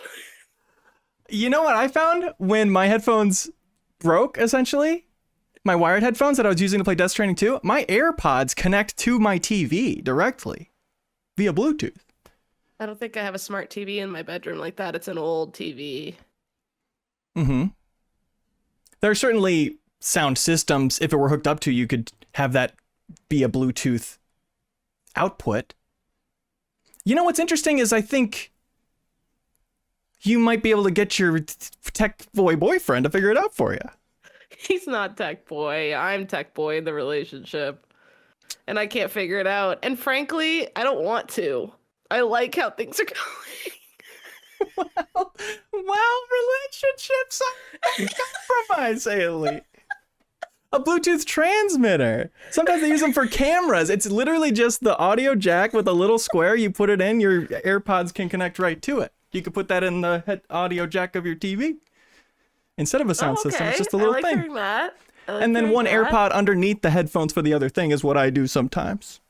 You know what I found when my headphones broke, essentially? My wired headphones that I was using to play Death Stranding 2, my AirPods connect to my TV directly. via Bluetooth. I don't think I have a smart TV in my bedroom like that. It's an old TV. Mm-hmm. There are certainly sound systems, if it were hooked up to, you could have that be a Bluetooth output. You know what's interesting is I think you might be able to get your tech boy boyfriend to figure it out for you. He's not tech boy. I'm tech boy in the relationship. And I can't figure it out. And frankly, I don't want to. I like how things are going. Well, relationships are compromise, Haley. A Bluetooth transmitter. Sometimes they use them for cameras. It's literally just the audio jack with a little square. You put it in, your AirPods can connect right to it. You could put that in the audio jack of your TV. Instead of a sound system, it's just a little thing. Hearing that. And then one AirPod underneath the headphones for the other thing is what I do sometimes.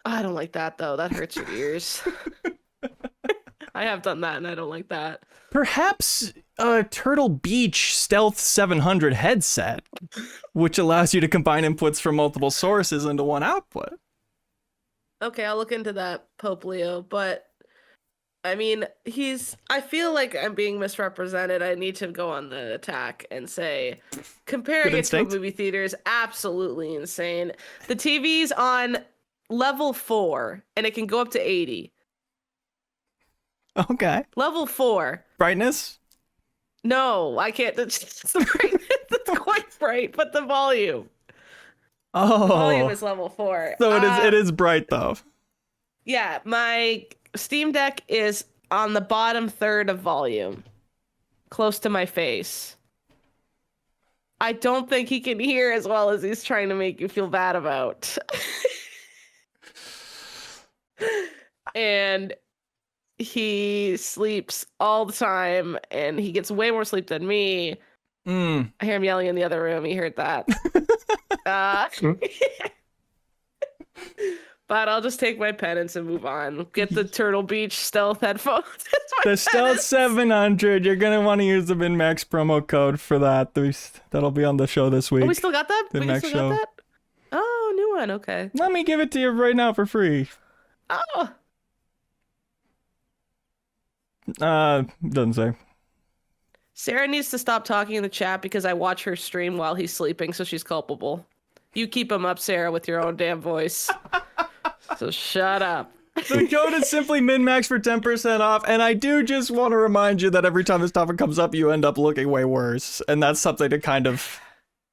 I don't like that, though. That hurts your ears. I have done that, and I don't like that. Perhaps a Turtle Beach Stealth 700 headset, which allows you to combine inputs from multiple sources into one output. Okay, I'll look into that, Pope Leo, but I mean, I feel like I'm being misrepresented. I need to go on the attack and say, comparing it to a movie theater is absolutely insane. The TV's on level 4, and it can go up to 80. Okay. Level 4. Brightness? No, I can't. It's quite bright, but the volume. Oh. The volume is level 4. So it is bright, though. Yeah, my Steam Deck is on the bottom third of volume, close to my face. I don't think he can hear as well as he's trying to make you feel bad about. And he sleeps all the time, and he gets way more sleep than me. I hear him yelling in the other room. He heard that. But I'll just take my penance and move on. Get the Turtle Beach Stealth headphones. The Stealth 700. You're going to want to use the MinnMax promo code for that. That'll be on the show this week. Oh, we still got that? MinnMax show. Got that? Oh, new one. Okay. Let me give it to you right now for free. Oh. Doesn't say. Sarah needs to stop talking in the chat because I watch her stream while he's sleeping, so she's culpable. You keep him up, Sarah, with your own damn voice. So shut up. The code is simply MinnMax for 10% off, and I do just want to remind you that every time this topic comes up, you end up looking way worse, and that's something to kind of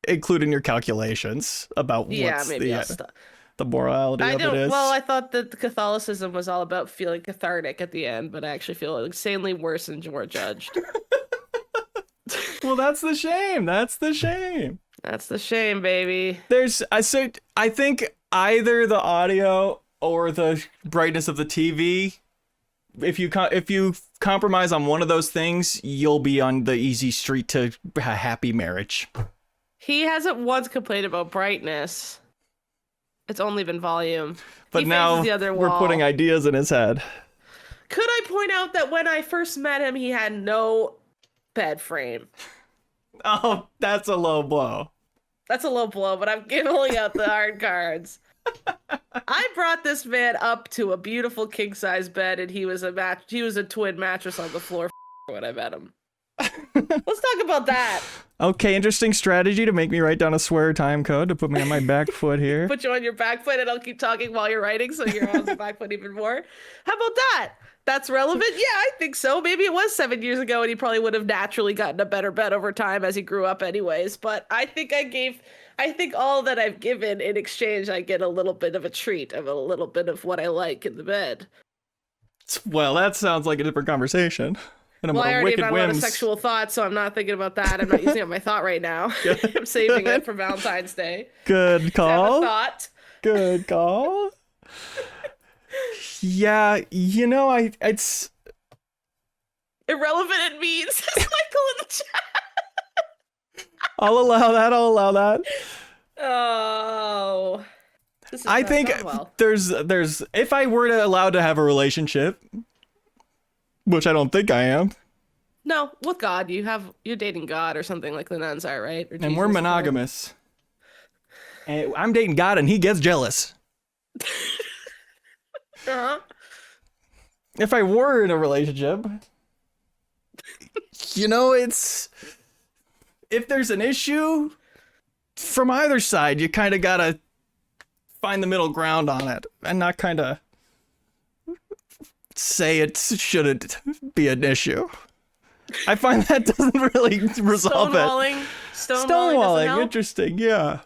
include in your calculations about what's the morality of it is. Well, I thought that Catholicism was all about feeling cathartic at the end, but I actually feel insanely worse and more judged. Well, that's the shame. That's the shame. That's the shame, baby. I think either the audio or the brightness of the TV, if you compromise on one of those things, you'll be on the easy street to a happy marriage. He hasn't once complained about brightness. It's only been volume. But now we're putting ideas in his head. Could I point out that when I first met him, he had no bed frame? Oh, that's a low blow. That's a low blow, but I'm giving out the hard cards. I brought this man up to a beautiful king size bed, and he was a twin mattress on the floor when I met him. Let's talk about that. Okay, interesting strategy to make me write down a swear time code to put me on my back foot here. Put you on your back foot, and I'll keep talking while you're writing, so you're on the back foot even more. How about that? That's relevant? Yeah, I think so. Maybe it was 7 years ago, and he probably would have naturally gotten a better bed over time as he grew up anyways. But I think all that I've given in exchange, I get a little bit of a treat of a little bit of what I like in the bed. Well, that sounds like a different conversation. And I already have a lot of sexual thoughts, so I'm not thinking about that. I'm not using it on my thought right now. I'm saving it for Valentine's Day. Good call. Thought. Good call. Yeah, it's irrelevant and mean, says Michael in the chat. I'll allow that. Oh. I think there's if I were allowed to have a relationship, which I don't think I am. No, with God, you're dating God or something like the nuns are, right? Or and Jesus, we're monogamous. And I'm dating God, and he gets jealous. Uh-huh. if I were in a relationship, it's if there's an issue from either side, you kind of gotta find the middle ground on it and not kind of say it shouldn't be an issue. I find that doesn't really resolve it. Stonewalling, interesting, yeah.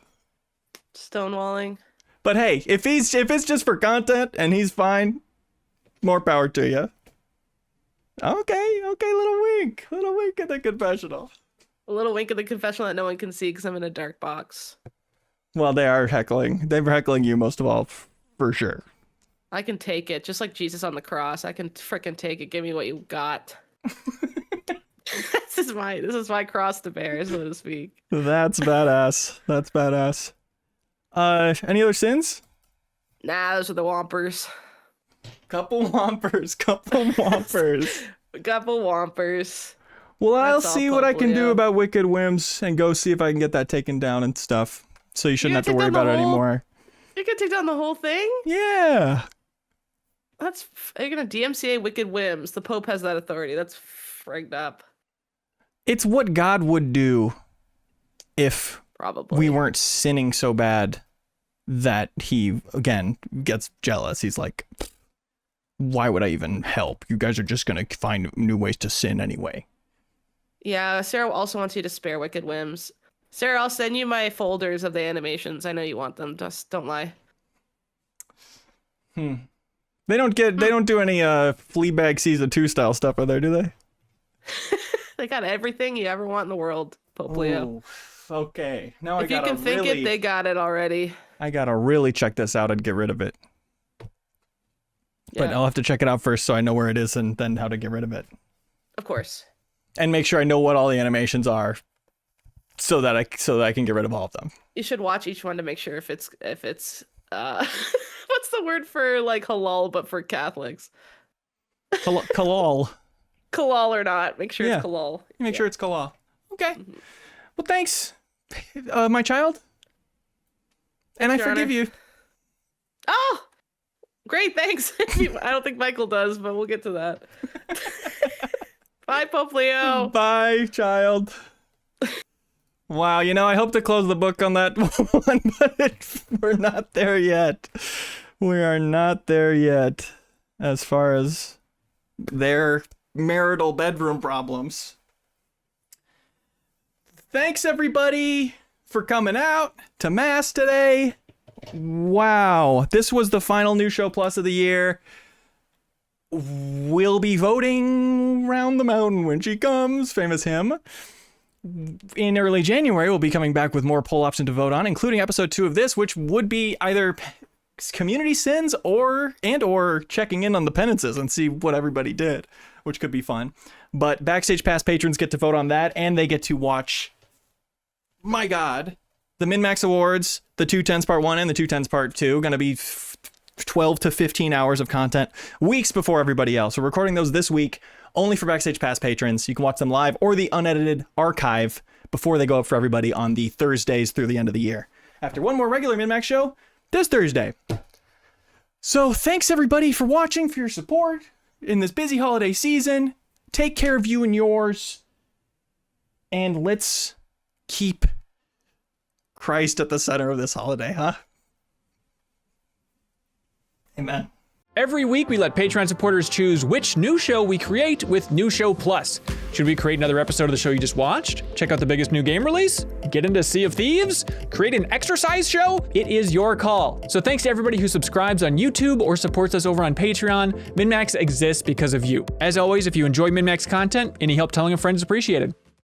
Stonewalling. But hey, if it's just for content and he's fine, more power to you. Okay, little wink at the confessional. A little wink at the confessional that no one can see because I'm in a dark box. Well, they're heckling you most of all, for sure. I can take it, just like Jesus on the cross. I can frickin' take it. Give me what you got. This is my cross to bear, so to speak. That's badass. Any other sins? Nah, those are the Whompers. Couple Whompers. Well, I'll see what I can do about Wicked Whims and go see if I can get that taken down and stuff. So you shouldn't have to worry about it anymore. You can take down the whole thing? Yeah. Are you gonna DMCA Wicked Whims? The Pope has that authority. That's frigged up. It's what God would do if we weren't sinning so bad that he, again, gets jealous. He's like, why would I even help? You guys are just going to find new ways to sin anyway. Yeah, Sarah also wants you to spare Wicked Whims. Sarah, I'll send you my folders of the animations. I know you want them. Just don't lie. They don't do any Fleabag season 2 style stuff, are there, do they? They got everything you ever want in the world, Pope Leo. Okay. Now if you can think it, they got it already. I gotta really check this out and get rid of it. But I'll have to check it out first so I know where it is and then how to get rid of it. Of course. And make sure I know what all the animations are so that I can get rid of all of them. You should watch each one to make sure if it's what's the word for like halal but for Catholics? Halal. Halal or not. Make sure it's halal. Make sure it's halal. Okay. Well, thanks, my child. And I forgive you. Oh, great. Thanks. I don't think Michael does, but we'll get to that. Bye, Pope Leo. Bye, child. Wow, I hope to close the book on that one, but we're not there yet. We are not there yet as far as their marital bedroom problems. Thanks, everybody, for coming out to Mass today. Wow, this was the final New Show Plus of the year. We'll be voting round the mountain when she comes, famous hymn. In early January, we'll be coming back with more poll option to vote on, including episode 2 of this, which would be either community sins or checking in on the penances and see what everybody did, which could be fun. But Backstage Pass patrons get to vote on that, and they get to watch, my God, the MinnMax Awards, the 210s Part 1 and the 210s Part 2, going to be 12 to 15 hours of content weeks before everybody else. We're recording those this week only for Backstage Pass patrons. You can watch them live or the unedited archive before they go up for everybody on the Thursdays through the end of the year. After one more regular MinnMax show this Thursday. So thanks everybody for watching, for your support in this busy holiday season. Take care of you and yours. And let's keep Christ at the center of this holiday, huh? Amen. Every week, we let Patreon supporters choose which new show we create with New Show Plus. Should we create another episode of the show you just watched? Check out the biggest new game release? Get into Sea of Thieves? Create an exercise show? It is your call. So thanks to everybody who subscribes on YouTube or supports us over on Patreon. MinnMax exists because of you. As always, if you enjoy MinnMax content, any help telling a friend is appreciated.